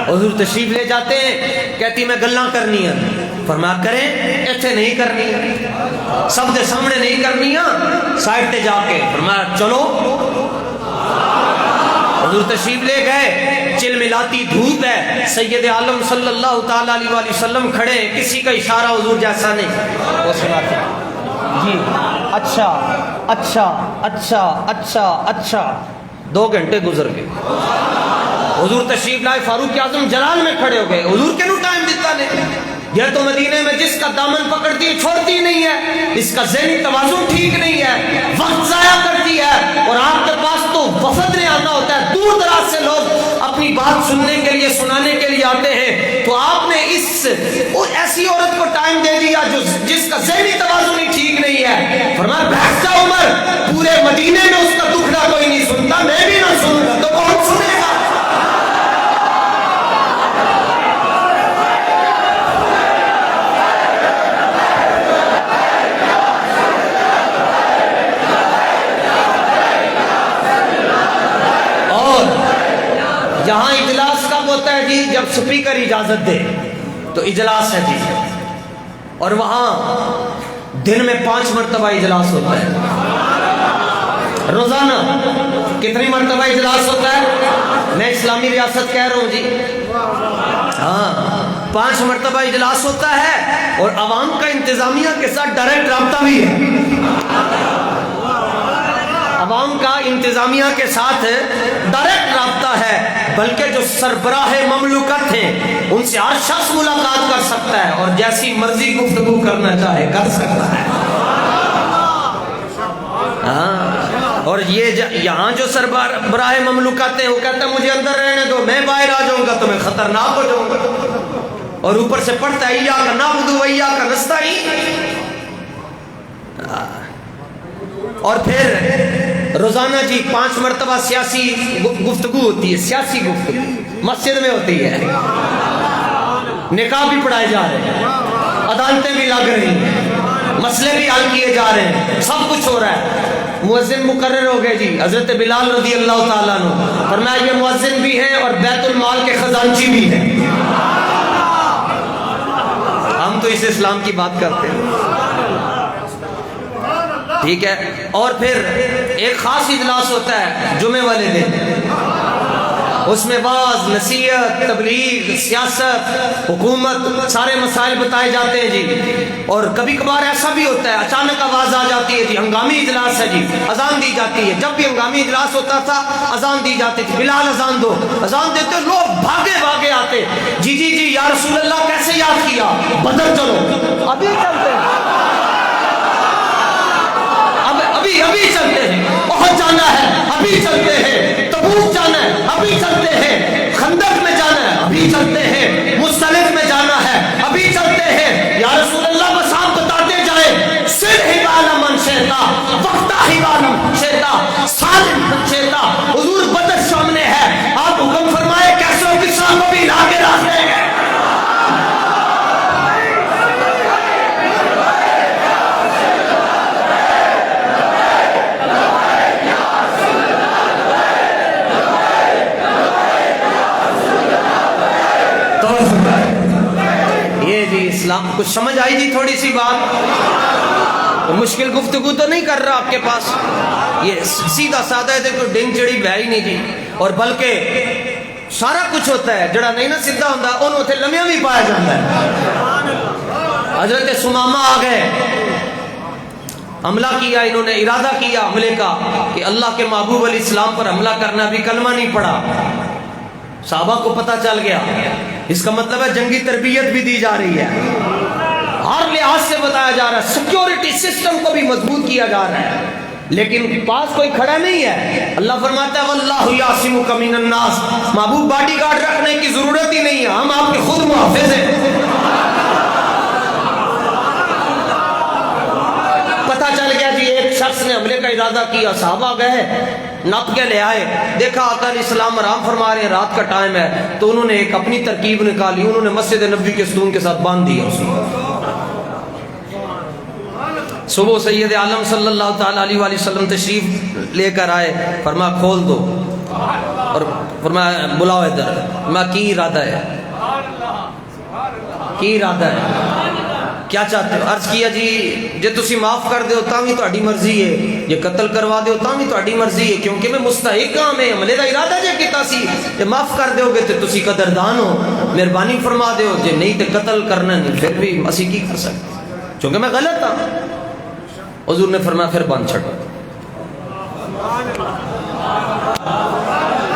حضور تشریف لے جاتے ہیں، کہتی میں گلاں کرنی ہیں، فرمایا کریں، ایتھے نہیں کرنی، سب دے سامنے نہیں کرنی، سائڈ تے جا کے، فرمایا چلو۔ حضور تشریف لے گئے، چل ملاتی دھوپ ہے، سید عالم صلی اللہ تعالیٰ علیہ وآلہ وسلم کھڑے، کسی کا اشارہ حضور جیسا نہیں، وہ سناتے جی اچھا اچھا اچھا اچھا اچھا۔ 2 گھنٹے گزر گئے، حضور تشریف لائے، فاروق اعظم جلال میں کھڑے ہو گئے، حضور کے نو ٹائم دیتا نہیں، یہ تو مدینے میں جس کا دامن پکڑتی ہے چھوڑتی نہیں ہے، اس کا ذہنی توازن ٹھیک نہیں ہے، وقت ضائع کرتی ہے، اور آپ کے پاس تو وفد نے آنا ہوتا ہے، دور دراز سے لوگ اپنی بات سننے کے لیے سنانے کے لیے آتے ہیں، تو آپ نے اس ایسی عورت کو ٹائم دے دیا جس کا ذہنی توازن ہی ٹھیک نہیں ہے۔ فرمایا بیٹھ جا عمر، پورے مدینے میں اس کا دکھڑا کوئی نہیں سنتا، میں بھی نہ سنوں گا تو کون سنے گا؟ یہاں اجلاس کب ہوتا ہے جی؟ جب سپیکر اجازت دے تو اجلاس ہے جی، اور وہاں دن میں 5 مرتبہ اجلاس ہوتا ہے، روزانہ کتنی مرتبہ اجلاس ہوتا ہے؟ میں اسلامی ریاست کہہ رہا ہوں جی، ہاں 5 مرتبہ اجلاس ہوتا ہے، اور عوام کا انتظامیہ کے ساتھ ڈائریکٹ رابطہ بھی ہے، عوام کا انتظامیہ کے ساتھ ڈائریکٹ رابطہ ہے، بلکہ جو سربراہ مملکت ہیں ان سے ہر شخص ملاقات کر سکتا ہے، اور جیسی مرضی گفتگو کرنا چاہے کر سکتا ہے، ہاں۔ اور یہ یہاں جو سربراہ مملکت ہیں وہ کہتا ہے مجھے اندر رہنے دو، میں باہر آ جاؤں گا تو میں خطرناک ہو جاؤں گا، اور اوپر سے پڑھتا ہے ایاک نعبد و ایاک نستعین، اور پھر روزانہ جی 5 مرتبہ سیاسی گفتگو ہوتی ہے، سیاسی گفتگو مسجد میں ہوتی ہے، نکاح بھی پڑھائے جا رہے ہیں، عدالتیں بھی لگ رہی ہیں، مسئلے بھی حل کیے جا رہے ہیں، سب کچھ ہو رہا ہے۔ مؤذن مقرر ہو گئے جی، حضرت بلال رضی اللہ تعالیٰ عنہ، فرمایا یہ مؤذن بھی ہیں اور بیت المال کے خزانچی بھی ہیں، ہم تو اس اسلام کی بات کرتے ہیں، ٹھیک ہے۔ اور پھر ایک خاص اجلاس ہوتا ہے جمعے والے دن، اس میں بعض نصیحت، تبلیغ، سیاست، حکومت، سارے مسائل بتائے جاتے ہیں جی، اور کبھی کبھار ایسا بھی ہوتا ہے اچانک آواز آ جاتی ہے جی ہنگامی اجلاس ہے جی، اذان دی جاتی ہے۔ جب بھی ہنگامی اجلاس ہوتا تھا اذان دی جاتی تھی، بلال اذان دو، اذان دیتے لوگ بھاگے بھاگے آتے، جی جی جی یا رسول اللہ کیسے یاد کیا؟ بدر چلو، ابھی چلتے ہیں، ابھی چلتے ہیں، بہت جانا ہے ابھی چلتے ہیں، تبوک جانا ہے ابھی چلتے ہیں، خندق میں جانا ہے ابھی چلتے ہیں، مصطلف میں جانا ہے ابھی چلتے ہیں، یا رسول اللہ بس آپ بتاتے جائیں، سر حبالا من شیطا وقتا حبالا من شیطا سالم من شیطا۔ حضور بدر سامنے ہے، آپ حکم فرمائے کیسے ہو کسا کو بھی لاگے راستے ہیں۔ اسلام کچھ سمجھ آئی جی؟ تھوڑی سی بات، مشکل گفتگو تو نہیں کر رہا آپ کے پاس، یہ سیدھا سادہ ہے، دیکھو ڈنگ چڑی بہ ہی نہیں جی، اور بلکہ سارا کچھ ہوتا ہے جڑا نہیں نا سیدھا ہوتا ان اتنے لمحہ بھی پایا جاتا ہے۔ حضرت سمامہ آ گئے، حملہ کیا، انہوں نے ارادہ کیا حملے کا کہ اللہ کے محبوب علیہ السلام پر حملہ کرنا، بھی کلمہ نہیں پڑا، صحابہ کو پتہ چل گیا، اس کا مطلب ہے جنگی تربیت بھی دی جا رہی ہے، ہر لحاظ سے بتایا جا رہا ہے، سیکیورٹی سسٹم کو بھی مضبوط کیا جا رہا ہے، لیکن پاس کوئی کھڑا نہیں ہے۔ اللہ فرماتا ہے واللہ یعصمک من الناس، محبوب باڈی گارڈ رکھنے کی ضرورت ہی نہیں ہے، ہم آپ کے خود محافظ ہیں۔ پتہ چل گیا جی ایک شخص شخص نے حملے کا ارادہ کیا، صحابہ گئے نپ کے لے آئے، دیکھا آقا علیہ السلام آرام فرما رہے ہیں، رات کا ٹائم ہے، تو انہوں نے ایک اپنی ترکیب نکالی، انہوں نے مسجد نبوی کے ستون کے ساتھ باندھ دیا اس کو۔ صبح سید عالم صلی اللہ تعالیٰ علیہ وآلہ وسلم تشریف لے کر آئے، فرمایا کھول دو، اور فرمایا بلاؤ ادھر، میں کی ارادہ ہے، کی ارادہ ہے، کیا چاہتے ہو؟ عرض کیا جی جے تسی معاف کر دیو تاں بھی تہاڈی مرضی ہے، جے قتل کروا دیو تاں بھی تہاڈی مرضی ہے، کیونکہ میں مستحق ہاں، میں حملے دا ارادہ جے کیتا سی، تے معاف کر دیو گے تے تسی قدردان ہو، مہربانی فرما دیو، جے نہیں تے قتل کرنا نہیں، پھر بھی اسی کی کر سکتے، کیونکہ میں غلط ہاں۔ حضور نے فرمایا پھر باندھ چھڑو،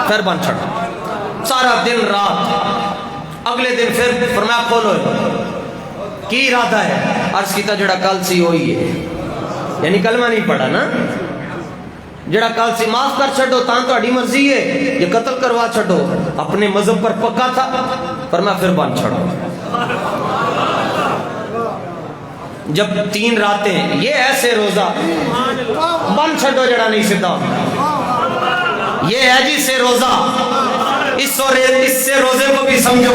پھر باندھ چھڑو، سارا دن رات، اگلے دن پھر فرمایا کھولو، کی ارادہ ہے؟ عرض کیتا جڑا کل سی ہوئی ہے، یعنی کلمہ نہیں پڑھا نا، جڑا کل سی معاف کر چھڑو تاں تہاڈی مرضی ہے، یہ قتل کروا چھڑو، اپنے مذہب پر پکا تھا، فرمایا پھر باندھ چھڑو۔ جب 3 راتیں، یہ ایسے روزہ بند چھڑو جڑا نہیں سدھا، یہ ہے جی سے روزہ، اس سے روزے کو بھی سمجھو،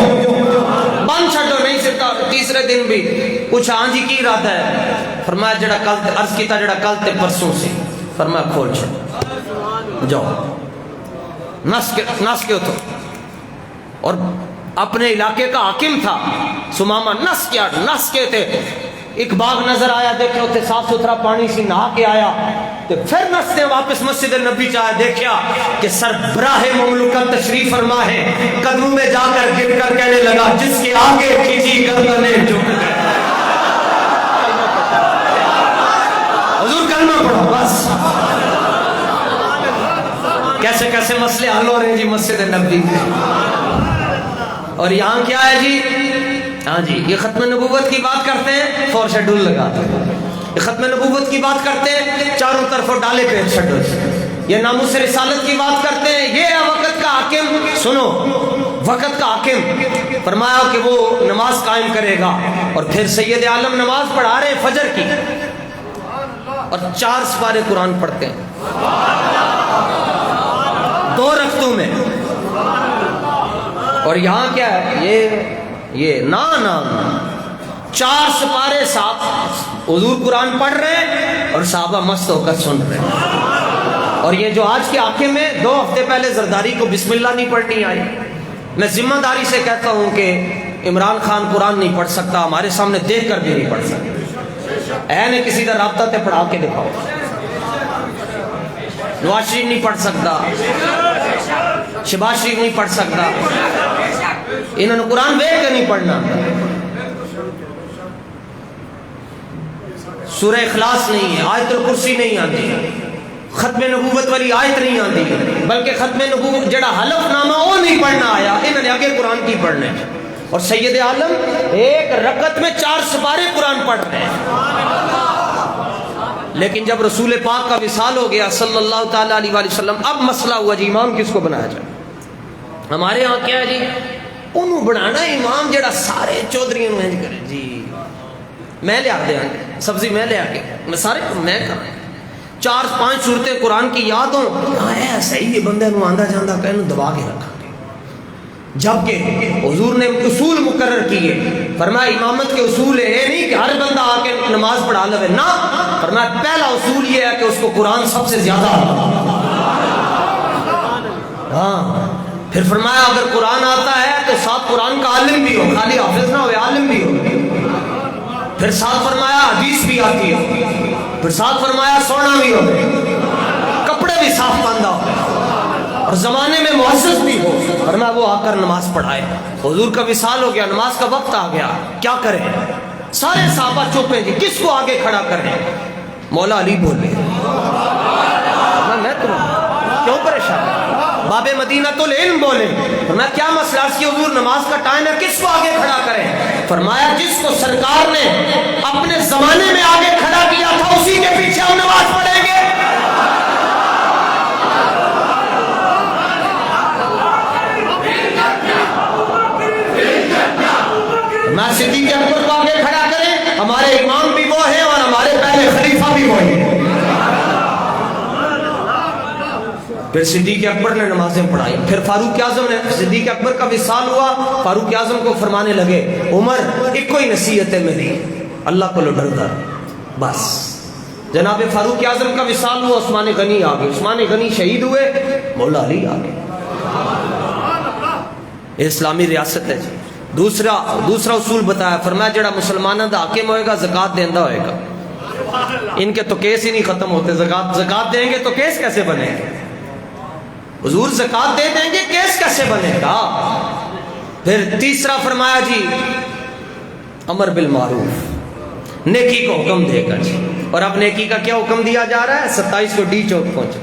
بند چھڑو نہیں سدھا۔ تیسرے دن بھی پوچھا ہاں جی کی ارادہ ہے؟ فرمایا جڑا کل، عرض کیتا جڑا کل تے پرسوں سے، فرمایا کھول چھڑو، جاؤ نس کے اتو، اور اپنے علاقے کا حاکم تھا سمامہ، نس کے تھے، ایک باغ نظر آیا، دیکھے اتنے صاف ستھرا پانی سی، نہا کے آیا، تو پھر نستے واپس مسجد نبی چاہے، دیکھا کہ سربراہ مملکت تشریف فرما ہے، قدموں میں جا کر گر کر کہنے لگا جس کے آگے کھینچی گردنیں جھک گئے۔ حضور کلمہ پڑھو بس۔ کیسے کیسے مسئلے حل ہو رہے ہیں جی مسجد نبی میں، اور یہاں کیا ہے جی؟ ہاں جی یہ ختم نبوت کی بات کرتے ہیں، فور شیڈول لگاتے ہیں، یہ ختم نبوت کی بات کرتے ہیں، چاروں طرفوں ڈالے پہ شیڈول، یہ ناموس رسالت کی بات کرتے ہیں، یہ ہے وقت کا حاکم۔ سنو، وقت کا حاکم فرمایا کہ وہ نماز قائم کرے گا، اور پھر سید عالم نماز پڑھا رہے فجر کی، اور 4 سپارے قرآن پڑھتے ہیں 2 رکعتوں میں، اور یہاں کیا ہے؟ یہ نا 4 سپارے ساتھ حضور قرآن پڑھ رہے ہیں اور صحابہ مست ہو کر سن رہے ہیں۔ اور یہ جو آج کے حاکم ہے، 2 ہفتے پہلے زرداری کو بسم اللہ نہیں پڑھنی آئی، میں ذمہ داری سے کہتا ہوں کہ عمران خان قرآن نہیں پڑھ سکتا، ہمارے سامنے دیکھ کر بھی نہیں پڑھ سکتا، اے نے کسی کا رابطہ تے پڑھا کے دکھاؤ۔ نواز شریف نہیں پڑھ سکتا، شہباز شریف نہیں پڑھ سکتا، انہوں نے قرآن دیکھ کے نہیں پڑھنا۔ سورہ اخلاص نہیں ہے، آیت الکرسی نہیں آتی، ختم نبوت والی آیت نہیں آتی، بلکہ ختم نبوت جڑا حلف نامہ وہ نہیں پڑھنا آیا، انہوں نے آگے قرآن کی پڑھنے، اور سید عالم ایک رکعت میں 4 سپارے قرآن پڑھ رہے ہیں۔ لیکن جب رسول پاک کا وصال ہو گیا صلی اللہ تعالیٰ علیہ وآلہ وسلم، اب مسئلہ ہوا جی امام کس کو بنایا جائے۔ ہمارے ہاں کیا ہے جی؟ انہوں بنانا امام جڑا سارے چودھریوں میں کرے جی، میں لے آتے ہیں سبزی، میں لے آ کے میں سارے میں کروں، 4-5 صورتیں قرآن کی یاد ہوں، ہے صحیح ہے، بندے نو آندہ جاندہ کہنوں دبا کے رکھا گے۔ جبکہ حضور نے اصول مقرر کیے، فرمایا امامت کے اصول ہے، یہ نہیں کہ ہر بندہ آ کے نماز پڑھا لے، نہ، فرمایا پہلا اصول یہ ہے کہ اس کو قرآن سب سے زیادہ آتا۔ ہاں، پھر فرمایا اگر قرآن آتا ہے تو ساتھ قرآن کا عالم بھی ہو، خالی حافظ نہ ہوئے، عالم بھی ہو۔ پھر ساتھ فرمایا حدیث بھی آتی ہے، پھر ساتھ فرمایا سونا بھی ہو، کپڑے بھی صاف باندھا ہو، اور زمانے میں معزز بھی ہو۔ فرمایا وہ آ کر نماز پڑھائے۔ حضور کا وصال ہو گیا، نماز کا وقت آ گیا، کیا کریں؟ سارے صحابہ چپ ہیں جی، کس کو آگے کھڑا کریں؟ مولا علی بولے، میں تم کیوں پریشان؟ باب مدینہ العلم بولے، فرمایا کیا مسئلہ؟ اس کی حضور نماز کا ٹائم ہے، کس کو آگے کھڑا کریں؟ فرمایا جس کو سرکار نے اپنے زمانے میں آگے کھڑا کیا تھا اسی کے پیچھے ہم نماز پڑھیں گے۔ میں صدیق اکبر کو آگے کھڑا کریں، ہمارے امام بھی وہ ہیں اور ہمارے پہلے خلیفہ بھی وہ ہیں۔ پھر صدیق اکبر نے نمازیں پڑھائی، پھر فاروق اعظم نے، صدیق اکبر کا وصال ہوا، فاروق اعظم کو فرمانے لگے عمر ایک کوئی نصیحت ہے میری، اللہ کو ڈر کر بس۔ جناب فاروق اعظم کا وصال ہوا، عثمان غنی آ گئے، عثمان غنی شہید ہوئے، مولا علی آ گئے۔ اسلامی ریاست ہے جی۔ دوسرا اصول بتایا، فرمایا جڑا مسلمانوں دا حاکم ہوئے گا زکات دیندا ہوئے گا۔ ان کے تو کیس ہی نہیں ختم ہوتے، زکات دیں گے تو کیس کیسے بنے گا؟ حضور زکات دے دیں گے کیس کیسے بنے گا؟ پھر تیسرا فرمایا جی امر بالمعروف، نیکی کو حکم دے گا جی۔ اور اب نیکی کا کیا حکم دیا جا رہا ہے؟ 27 کو ڈی چوک پہنچو،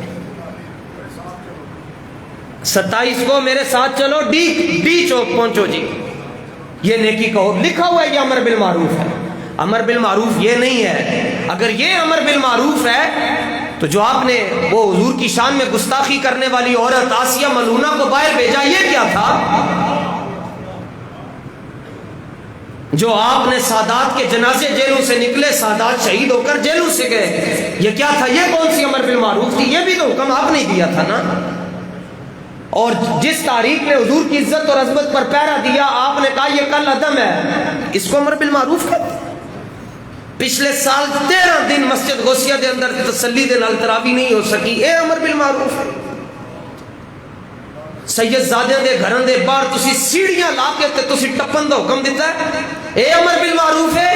27 کو میرے ساتھ چلو ڈی چوک پہنچو جی۔ یہ نیکی کا لکھا ہوا ہے، یہ امر بالمعروف ہے۔ امر بالمعروف یہ نہیں ہے، اگر یہ امر بالمعروف ہے تو جو آپ نے وہ حضور کی شان میں گستاخی کرنے والی عورت آسیہ ملعونہ کو باہر بھیجا، یہ کیا تھا؟ جو آپ نے سادات کے جنازے جیلوں سے نکلے، سادات شہید ہو کر جیلوں سے گئے، یہ کیا تھا؟ یہ کون سی امر بالمعروف تھی؟ یہ بھی تو حکم آپ نے دیا تھا نا۔ اور جس تاریخ نے حضور کی عزت اور عظمت پر پہرا دیا، آپ نے کہا یہ کل عدم ہے، اس کو امر بالمعروف کہتے ہیں۔ پچھلے سال 13 دن مسجد غوثیہ دے اندر تسلی دے نال تراوی نہیں ہو سکی، اے امر بالمعروف ہے۔ سید زادیاں دے گھراں دے باہر تسی سیڑھیاں لا کے تے تسی ٹپن دا حکم دیتا ہے، اے امر بالمعروف ہے۔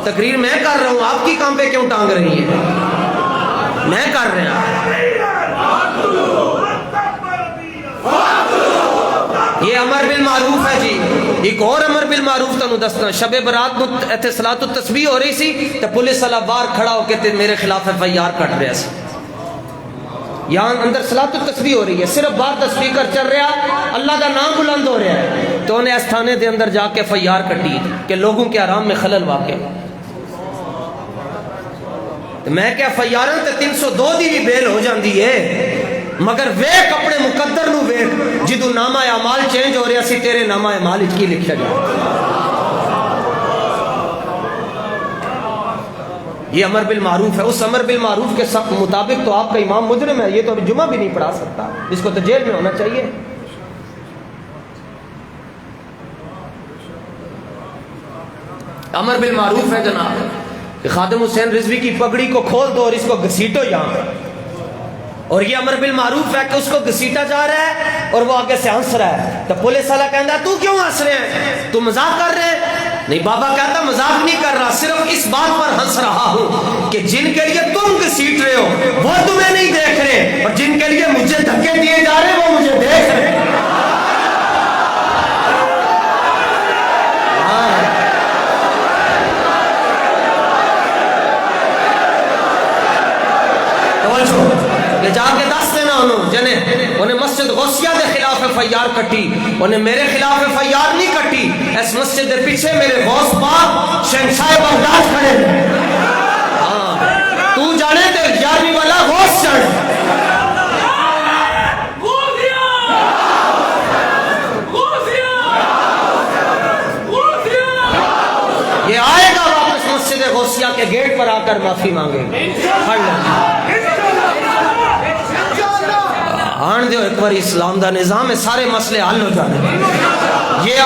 تقریر میں کر رہا ہوں، آپ کی کام پہ کیوں ٹانگ رہی ہے؟ میں کر رہا ہوں۔ یہ امر بالمعروف ہے جی۔ ایک اور امر بالمعروف تانوں دسنا، شب برات نو ایتھے صلاۃ التسبیح ہو رہی سی تے پولیس والا باہر کھڑا ہو کے تے میرے خلاف ایف آئی آر کٹ رہا سی۔ یہاں اندر صلاۃ التسبیح ہو رہی ہے، صرف باہر اسپیکر چل رہا، اللہ کا نام بلند ہو رہا ہے، تو انہیں اس تھانے دے اندر جا کے ایف آئی آر کٹی کہ لوگوں کے آرام میں خلل واقع۔ میں کہ ایف آئی آر تے 302 دی بھی بیل ہو جاندی ہے، مگر ویک اپنے مقدر نو ویک، جدو نامہ اعمال چینج ہو رہا سی تیرے نامہ اعمال اچ کی لکھا جائے۔ یہ امر بالمعروف ہے۔ اس امر بالمعروف کے مطابق تو آپ کا امام مجرم ہے، یہ تو ابھی جمعہ بھی نہیں پڑھا سکتا، اس کو تو جیل میں ہونا چاہیے۔ امر بالمعروف ہے جناب کہ خادم حسین رضوی کی پگڑی کو کھول دو اور اس کو گھسیٹو یہاں، اور یہ امر بالمعروف ہے کہ اس کو گھسیٹا جا رہا ہے اور وہ آگے سے ہنس رہا ہے، تو پولیس والا کہتا ہے تو کیوں ہنس رہے ہیں، تو مذاق کر رہے ہیں؟ نہیں، بابا کہتا مذاق نہیں کر رہا، صرف اس بات پر ہنس رہا ہوں کہ جن کے لیے تم گھسیٹ رہے ہو وہ تمہیں نہیں دیکھ رہے، اور جن کے لیے مجھے دھکے دیے جا رہے ہیں وہ مجھے دیکھ رہے ہیں۔ کہ جا کے دس دینا انہیں مسجد غوثیہ دے خلاف ایف آئی آر کٹی، انہیں میرے خلاف ایف آئی آر نہیں کٹی۔ اس مسجد دے پیچھے میرے غوث پاک شہنشاہ بغداد کھڑے ہیں، ہاں تو جانے تے 11ویں والا غوث چڑھ۔ یہ آئے گا واپس مسجد غوثیہ کے گیٹ پر آ کر معافی مانگے گا۔ آن دیو ایک بار اسلام دا نظام ہے، سارے مسئلے حل ہو جانے۔ یہ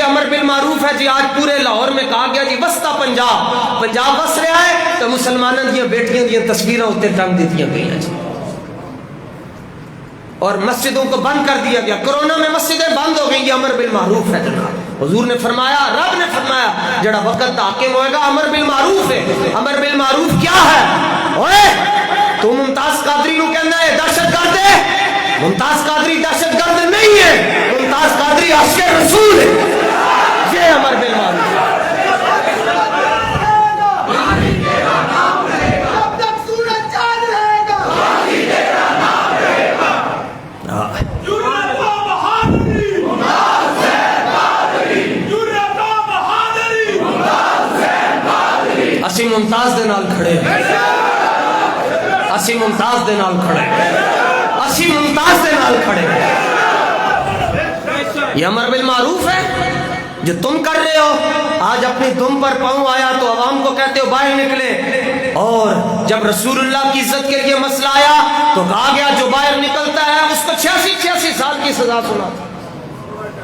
امر بالمعروف ہے جی۔ آج پورے لاہور میں کہا گیا جی وسطا پنجاب وس رہا ہے تو مسلمانوں دیا بیٹیاں دیا تصویریں ہوتے ٹنگ دیتی گئی ہیں جی، اور مسجدوں کو بند کر دیا گیا۔ کورونا میں مسجدیں بند ہو گئی، یہ امر بالمعروف ہے جناب۔ حضور نے فرمایا، رب نے فرمایا جڑا وقت حاکم ہوئے گا امر بالمعروف ہے۔ امر بالمعروف کیا ہے؟ اوئے تو ممتاز قادری نو کہنا ہے دہشت گرد ہے؟ ممتاز قادری دہشت گرد نہیں ہے، ممتاز قادری عاشق رسول ہے۔ یہ امر بالمعروف ہے۔ اسی ممتاز دے نال کھڑے ہیں، اسی ممتاز دے نال کھڑے ہیں، اسی ممتاز دے نال کھڑے ہیں۔ یہ امر بالمعروف ہے جو تم کر رہے ہو۔ آج اپنی دم پر پاؤں آیا تو عوام کو کہتے ہو باہر نکلے، اور جب رسول اللہ کی عزت کے لیے مسئلہ آیا تو کہا گیا جو باہر نکلتا ہے اس کو 86 سال کی سزا سنا.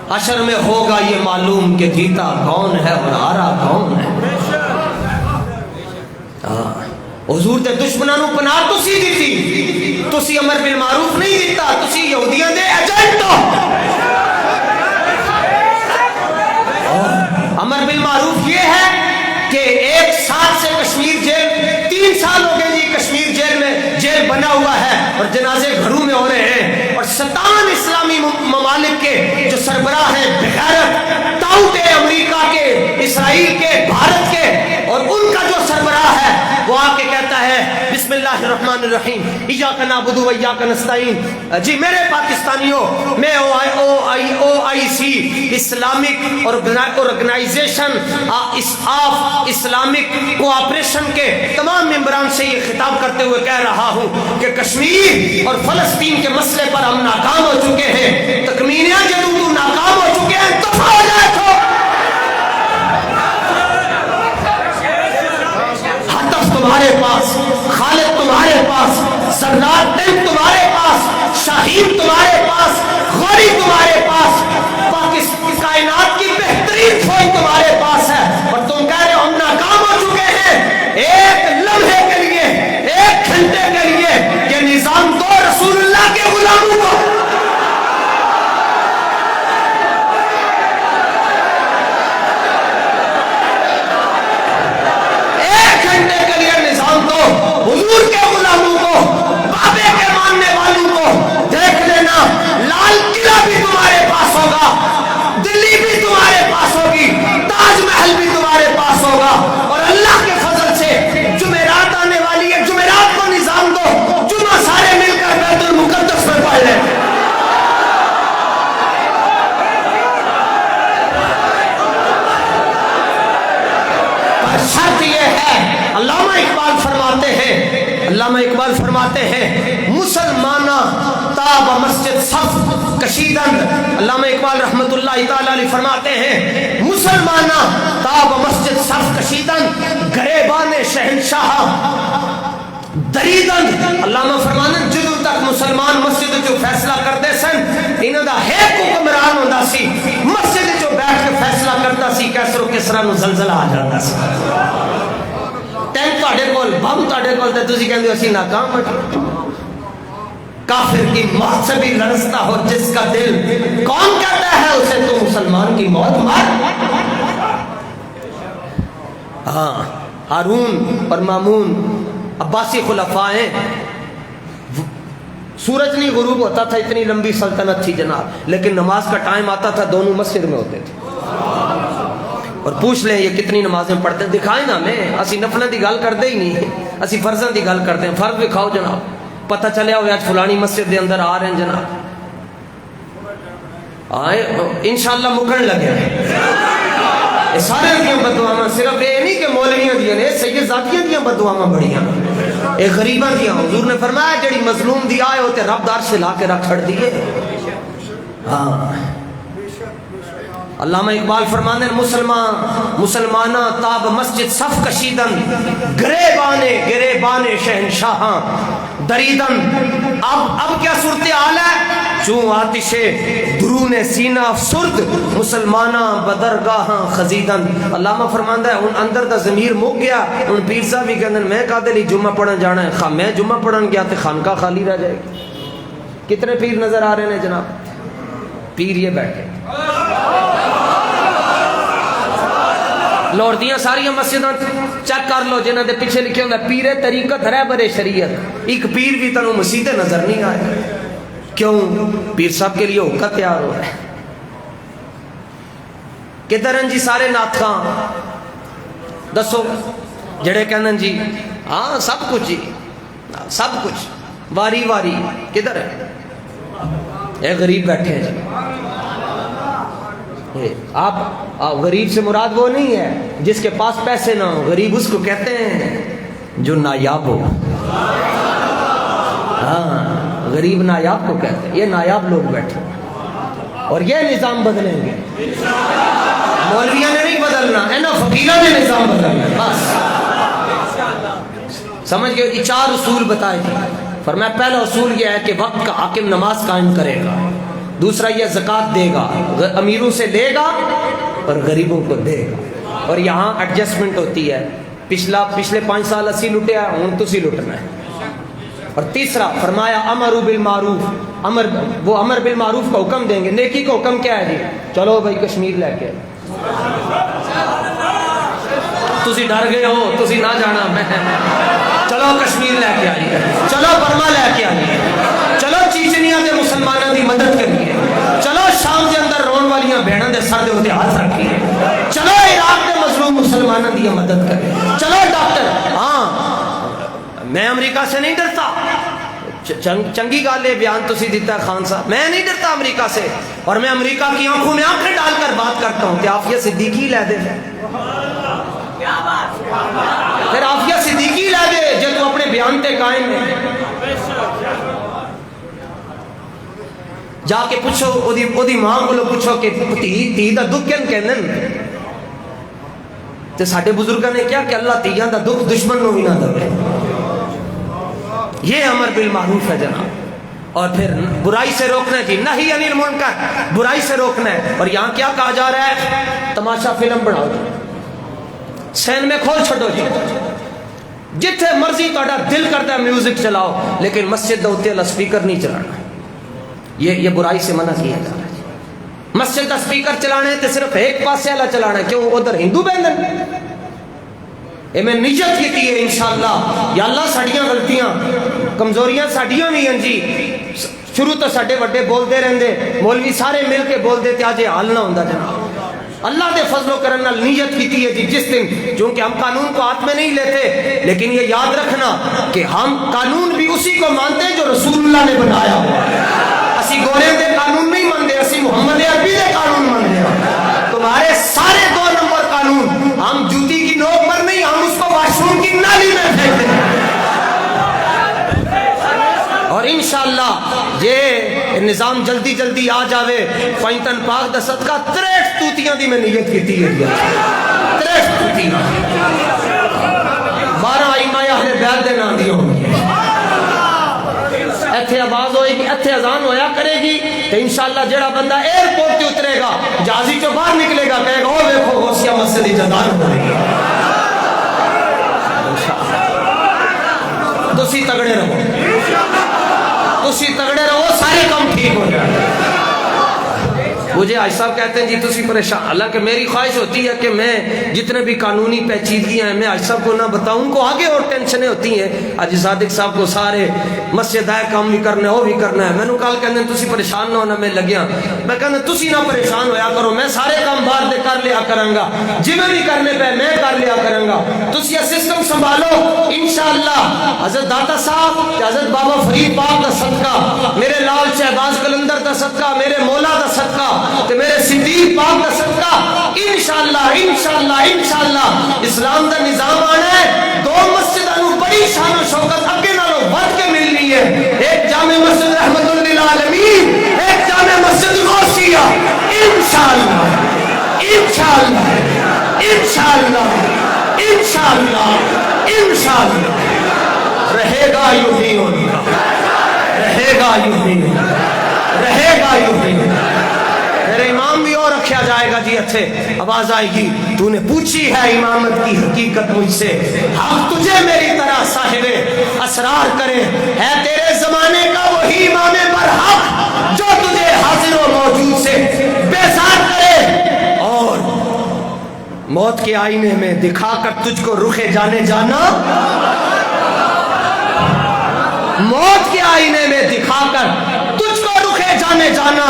حشر میں ہوگا یہ معلوم کہ جیتا کون ہے اور ہارا کون ہے. حضور تے دشمنوں نو پناہ تسی دیتی، تسی امر بالمعروف نہیں دیتا، تسی یہودیاں دے ایجنٹ ہو. امر بالمعروف یہ ہے کہ 1 سال سے کشمیر جیل 3 سال ہو گئے جی کشمیر جیل میں جیل بنا ہوا ہے اور جنازے گھروں میں ہو رہے ہیں، اور 57 اسلامی ممالک کے جو سربراہ ہیں بغیرت طاغوت امریکہ کے، اسرائیل کے، بھارت کے، اور ان کا جو سربراہ ہے وہ آ کے کہتا ہے بسم اللہ الرحمن الرحیم ایاک نعبد و ایاک نستعین. جی میرے پاکستانیوں، میں OIC Islamic organisation of Islamic cooperation کے تمام ممبران سے یہ خطاب کرتے ہوئے کہہ رہا ہوں کہ کشمیر اور فلسطین کے مسئلے پر ہم ناکام ہو چکے ہیں. تکمینیاں جدو ناکام ہو چکے ہیں تو ہو جائے تو تمہارے پاس، خالد تمہارے پاس، سردار ٹینک تمہارے پاس، شاہین تمہارے پاس، غوری تمہارے پاس، پاکستان کائنات کی بہترین فوج تمہارے پاس ہے، اور تم کہہ رہے ہو ہم ناکام ہو چکے ہیں. 1 لمحے کے لیے، 1 گھنٹے کے لیے یہ نظام دو رسول اللہ کے غلاموں کو. حضور کے غلاموں کو، بابے کے ماننے والوں کو دیکھ لینا، لال قلعہ بھی تمہارے پاس ہوگا، دلی بھی تمہارے پاس ہوگی، تاج محل بھی تمہارے پاس ہوگا، اور اللہ کے فضل سے جمعرات آنے والی ہے، جمعرات کو نظام دو، جمعہ سارے مل کر بیت المقدس میں پڑھ لیں. پر شرط یہ ہے، علامہ اقبال فرماتے ہیں مسلمانہ تاب مسجد صف کشیدن. علامہ اقبال رحمت اللہ تعالی علیہ فرماتے ہیں مسلمانہ تاب مسجد صف کشیدن گریبان شہنشاہ دریدن. علامہ فرمانے جدوں تک مسلمان مسجد جو فیصلہ کرتے سن انہاں دا ایک حکمران ہوندا سی، مسجد جو بیٹھ کے فیصلہ کرتا سی کیسر و کسرا نو زلزلہ آ جاتا سی. ٹینک تہاڈے کول، بم تہاڈے کول، تے تسی کہندے ہو اسی ناکام ہو. کافر کی موت سے بھی لرزتا ہو جس کا دل، کون کہتا ہے اسے تو مسلمان کی موت مار. ہاں ہارون اور مامون عباسی خلفاء ہیں. سورج نہیں غروب ہوتا تھا، اتنی لمبی سلطنت تھی جناب، لیکن نماز کا ٹائم آتا تھا دونوں مسجد میں ہوتے تھے. اور پوچھ لیں یہ کتنی نمازیں پڑھتے ہیں، دکھائیں نا. ہمیں اسی نفلیں دی گل کرتے ہی نہیں، اسی فرضاں دی گل کرتے ہیں. فرض دکھاؤ جناب، پتہ چلیا ہوئے آج فلانی مسجد دے اندر آ رہے ہیں جناب. آئے انشاءاللہ مکن لگے ہیں. سارے دیاں بددعاواں صرف یہ نہیں کہ مولویاں دیاں نے، سید ذاتیاں دیاں بددعاواں بڑیاں، اے غریباں دیاں. حضور نے فرمایا جڑی مظلوم دی آئے ہوتے رب دار سے لا کے رکھ چھڑ دیے. ہاں علامہ اقبال فرمانے مسلمانہ تاب مسجد صف کشیدن گریبان شہنشاہاں دریدن. اب کیا صورتحال ہے؟ چون آتش درون سینہ افسرد مسلمانہ بدرگاہاں خزیدن. علامہ فرماندہ ہے ان اندر دا ضمیر مک گیا. ان پیر صاحب بھی کہندے میں کہتے لی جمعہ پڑھن جانا ہے، میں جمعہ پڑھن گیا تے خانقاہ خالی رہ جائے گی. کتنے پیر نظر آ رہے ہیں جناب؟ پیر یہ بیٹھے لاہور دیاں ساری مسجداں چیک کر لو جنہاں دے پیچھے لکھے ہوندا پیر طریقت رہبر شریعت، ایک پیر بھی تنوں مسیح نظر نہیں آئے. کیوں؟ پیر صاحب کے لیے ہوکا تیار ہو رہا ہے. کدھر ہیں جی سارے ناتخاں؟ دسو جڑے کہندے جی ہاں سب کچھ جی سب کچھ واری واری، کدھر ہے؟ اے غریب بیٹھے ہیں جی. آپ غریب سے مراد وہ نہیں ہے جس کے پاس پیسے نہ ہو، غریب اس کو کہتے ہیں جو نایاب ہو. ہاں غریب نایاب کو کہتے ہیں. یہ نایاب لوگ بیٹھے اور یہ نظام بدلیں گے. مولویوں نے نہیں بدلنا، فقیروں نے نظام بدلنا. بس سمجھ گئے؟ یہ 4 اصول بتائے تھے. فرمایا پہلا اصول یہ ہے کہ وقت کا حاکم نماز قائم کرے گا. دوسرا یہ زکوٰۃ دے گا، امیروں سے لے گا اور غریبوں کو دے گا. اور یہاں ایڈجسٹمنٹ ہوتی ہے، پچھلے 5 سال اسی لٹیا، ہوں تسی لٹنا ہے. اور تیسرا فرمایا امر بالمعروف، وہ امر بالمعروف کا حکم دیں گے. نیکی کا حکم کیا ہے جی؟ چلو بھائی کشمیر لے کے. تسی ڈر گئے ہو، تسی نہ جانا، میں چلو کشمیر لے کے آئیے، چلو برما لے کے آئیے، چلو چیچنیا کے مسلمانوں کی مدد کریے، چلو شام کے اندر رون والیاں بہنوں کے سر کے ہاتھ رکھیے، چلو عراق کے مظلوم مسلمانوں کی مدد کریں، چلو ڈاکٹر. ہاں میں امریکہ سے نہیں ڈرتا، چنگی گل ہے بیان تسی دیتا ہے خان صاحب، میں نہیں ڈرتا امریکہ سے، اور میں امریکہ کی آنکھوں میں آنکھیں ڈال کر بات کرتا ہوں کہ عافیہ صدیقی لے دے، پھر عافیہ صدیقی لے دے جو تو اپنے بیان تے قائم ہے. جا کے پوچھو او دی ماں کو پوچھو کہ تھی دا دکھ کن کہندے تے ساڈے بزرگاں نے کیا کہ اللہ تیاں دا دکھ دشمن نو بھی نہ دے. یہ امر بالمعروف ہے جناب. اور پھر برائی سے روکنا ہے جی، نہی عن المنکر، برائی سے روکنا ہے. اور یہاں کیا کہا جا رہا ہے؟ تماشا فلم بناؤ جی، سین میں کھول چھڑو جی، جتھے مرضی تہاڈا دل کرتا ہے میوزک چلاؤ، لیکن مسجد دے اوتے اسپیکر نہیں چلانا. یہ برائی سے منع کیا جا رہا ہے. مسجد کا اسپیکر چلانے تے صرف ایک پاسے والا چلانا ہے، کیوں ادھر ہندو بہن اے میں نیت کی ہے انشاءاللہ. یا اللہ ساڈیاں غلطیاں کمزوریاں ساڈیاں بھی ہیں جی، شروع تو ساڈے وڈے بولتے رہندے، مولوی سارے مل کے بولتے تے اج حل نہ ہوندا جناب. اللہ دے فضل و کرم نال نیت کی ہے جی جس دن، چونکہ ہم قانون کو ہاتھ میں نہیں لیتے، لیکن یہ یاد رکھنا کہ ہم قانون بھی اسی کو مانتے ہیں جو رسول اللہ نے بنایا ہوا ہے. اسی گورے دے قانون نہیں مانتے، اسی محمد عربی دے قانون مانتے ہیں. تمہارے سارے 2 نمبر قانون ہم جوتی کی نوک پر نہیں، ہم اس کو واش روم کی نالی میں پھینکتے ہیں. اور انشاءاللہ یہ نظام جلدی جلدی آ جاوے. فائنتن پاک دا صدقہ 63 توتیاں دی میں نیت کیتی ہے، 63 توتیاں 12 ائمہ اہل بیت دے نام دی ہوں گی. ایتھے آواز ہوئے گی، ایتھے اذان ہویا کرے گی، تو انشاءاللہ جڑا بندہ ایئرپورٹ تے اترے گا، جہازی چوں باہر نکلے گا، کہے گا او دیکھو غوثیہ مسجد اجازان ہو رہی ہے. تسی تگڑے رہو، تسی تگڑے رہو، سارے کام ٹھیک ہو جائے. مجھے حاج صاحب کہتے ہیں جی تسی پریشان، حالانکہ میری خواہش ہوتی ہے کہ میں جتنے بھی قانونی پیچیدگیاں ہیں میں حاج صاحب کو نہ بتاؤں، ان کو آگے اور ٹینشنیں ہوتی ہیں. حاجی صادق صاحب کو سارے مسجد ہے کام بھی کرنا ہے، وہ بھی کرنا ہے. میں نے کل کہنے تسی پریشان نہ ہونا، میں لگیا میں کہنا تسی نہ پریشان ہویا کرو، میں سارے کام باہر دے کر لیا کروں گا، جویں بھی کرنے پہ میں کر لیا کروں گا. تسی یہ سسٹم سنبھالو انشاءاللہ. حضرت داتا صاحب کہ حضرت بابا فرید پاک دا صدقہ، میرے لال شہباز قلندر دا صدقہ، میرے مولا دا صدقہ تے میرے صدیق پاک دا صدقہ، انشاءاللہ انشاءاللہ انشاءاللہ اسلام دا نظام آنا ہے. 2 مسجداں نوں بڑی شان و شوکت اگے نالوں ود کے ملنی ہے. ایک جامع مسجد رحمت للعالمین، ایک جامع مسجد غوثیہ. انشاءاللہ انشاءاللہ انشاءاللہ انشاءاللہ انشاءاللہ رہے گا یوں ہی ہوگا، رہے گا یوں ہی، رہے گا یوں ہی. میرے امام بھی اور رکھا جائے گا جی. اچھے آواز آئے گی، تو نے پوچھی ہے امامت کی حقیقت مجھ سے، حق تجھے میری طرح صاحب اسرار کرے. ہے تیرے زمانے کا وہی امام برحق جو تجھے حاضر و موجود سے بیزار کرے، اور موت کے آئینے میں دکھا کر تجھ کو رخ جانے جانا، موت کے آئینے میں دکھا کر تجھ کو رخے جانے جانا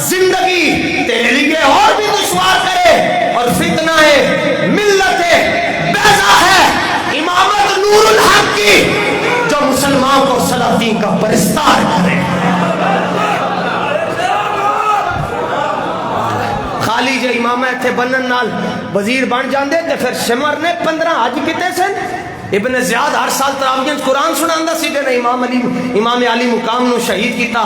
زندگی تیرے لیے اور بھی دشوار کرے. اور فتنہ ہے ملت بیضا ہے امامت نور الحق کی، جو مسلمان کو سلاطین کا پرستار کرے. خالی جو امامہ تھے بنن نال وزیر بن جاندے تے پھر شمر نے 15 حج کیتے سن. ابن زیاد ہر سال تراویح قرآن سناندا سی جے امام علی مقام نو شہید کیتا.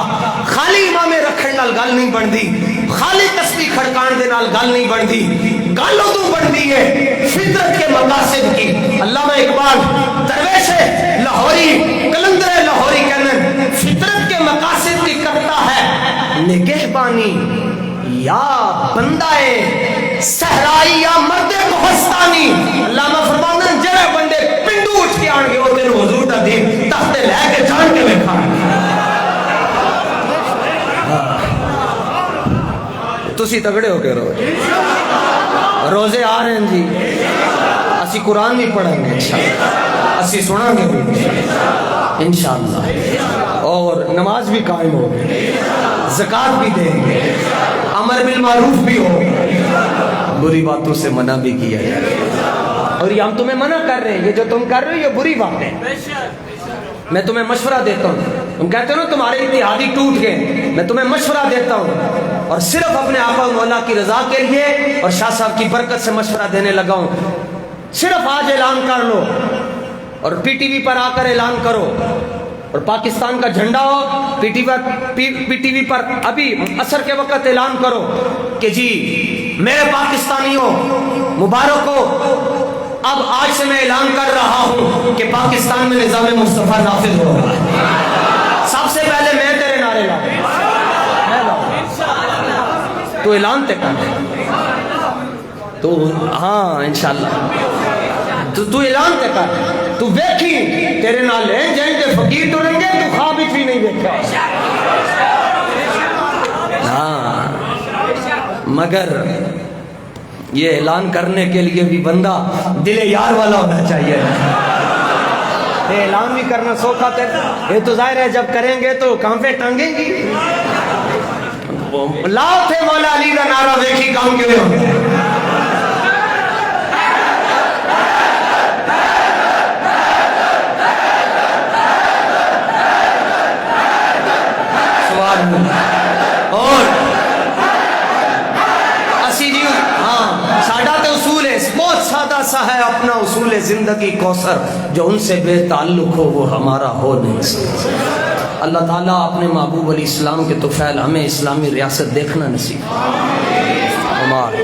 خالی امام رکھن نال گل نہیں بندی، خالی تسبیح کھڑکان دے نال گل نہیں بندی. گل ادوں بندی ہے فطرت کے مقاصد کی. علامہ اقبال درویش ہے لاہوری کلندر لاہوری کہنے فطرت کے مقاصد کی کرتا ہے نگہبانی، یا بندہ صحرائی یا مرد کوہستانی۔ علامہ فرمانا جڑے بندے پنڈو اٹھ کے آن گے وہ تیرے حضور دا دین تختے لے کے جان کے میں کھانا۔ تسی تگڑے ہو کے رہو، روزے آ رہے ہیں جی، اسی قرآن بھی پڑھیں گے انشاءاللہ، اسی سنیں گے بھی انشاءاللہ، اور نماز بھی قائم ہوگی، زکوٰۃ بھی دیں گے، امر بالمعروف بھی ہوگا، بری باتوں سے منع بھی کیا جائے۔ اور یہ ہم تمہیں منع کر رہے ہیں، یہ جو تم کر رہے ہو یہ بری بات ہے۔ میں تمہیں مشورہ دیتا ہوں، تم کہتے ہو نا تمہارے اتحادی ٹوٹ گئے، میں تمہیں مشورہ دیتا ہوں، اور صرف اپنے آقا و مولا کی رضا کے لیے اور شاہ صاحب کی برکت سے مشورہ دینے لگا ہوں۔ صرف آج اعلان کر لو اور پی ٹی وی پر آ کر اعلان کرو، اور پاکستان کا جھنڈا ہو پی ٹی وی پر ابھی عصر کے وقت اعلان کرو کہ جی میرے پاکستانیوں مبارک ہو، اب آج سے میں اعلان کر رہا ہوں کہ پاکستان میں نظام مصطفیٰ نافذ ہو رہا ہے۔ سب سے پہلے میں تیرے نعرے لاؤں، تو اعلان تے کر، تو ہاں انشاءاللہ تو اعلان تے کر، تو ویکھی تیرے نال ہیں جن کے فقیر ٹریں گے، تو خواب بھی نہیں دیکھا۔ ہاں مگر یہ اعلان کرنے کے لیے بھی بندہ دل یار والا ہونا چاہیے۔ یہ اعلان بھی کرنا سوکھا تھا، یہ تو ظاہر ہے جب کریں گے تو کہاں پہ ٹانگیں گی۔ لاؤ تھے مولا علی کا نعرہ، ویکھی کام کیوں ہوگا۔ اور اسی جی ہاں ساڈا تے اصول ہے، بہت سادہ سا ہے اپنا اصول زندگی کوثر، جو ان سے بے تعلق ہو وہ ہمارا ہو نہیں سکتا۔ اللہ تعالیٰ اپنے محبوب علیہ السلام کے طفیل ہمیں اسلامی ریاست دیکھنا نصیب فرمائے۔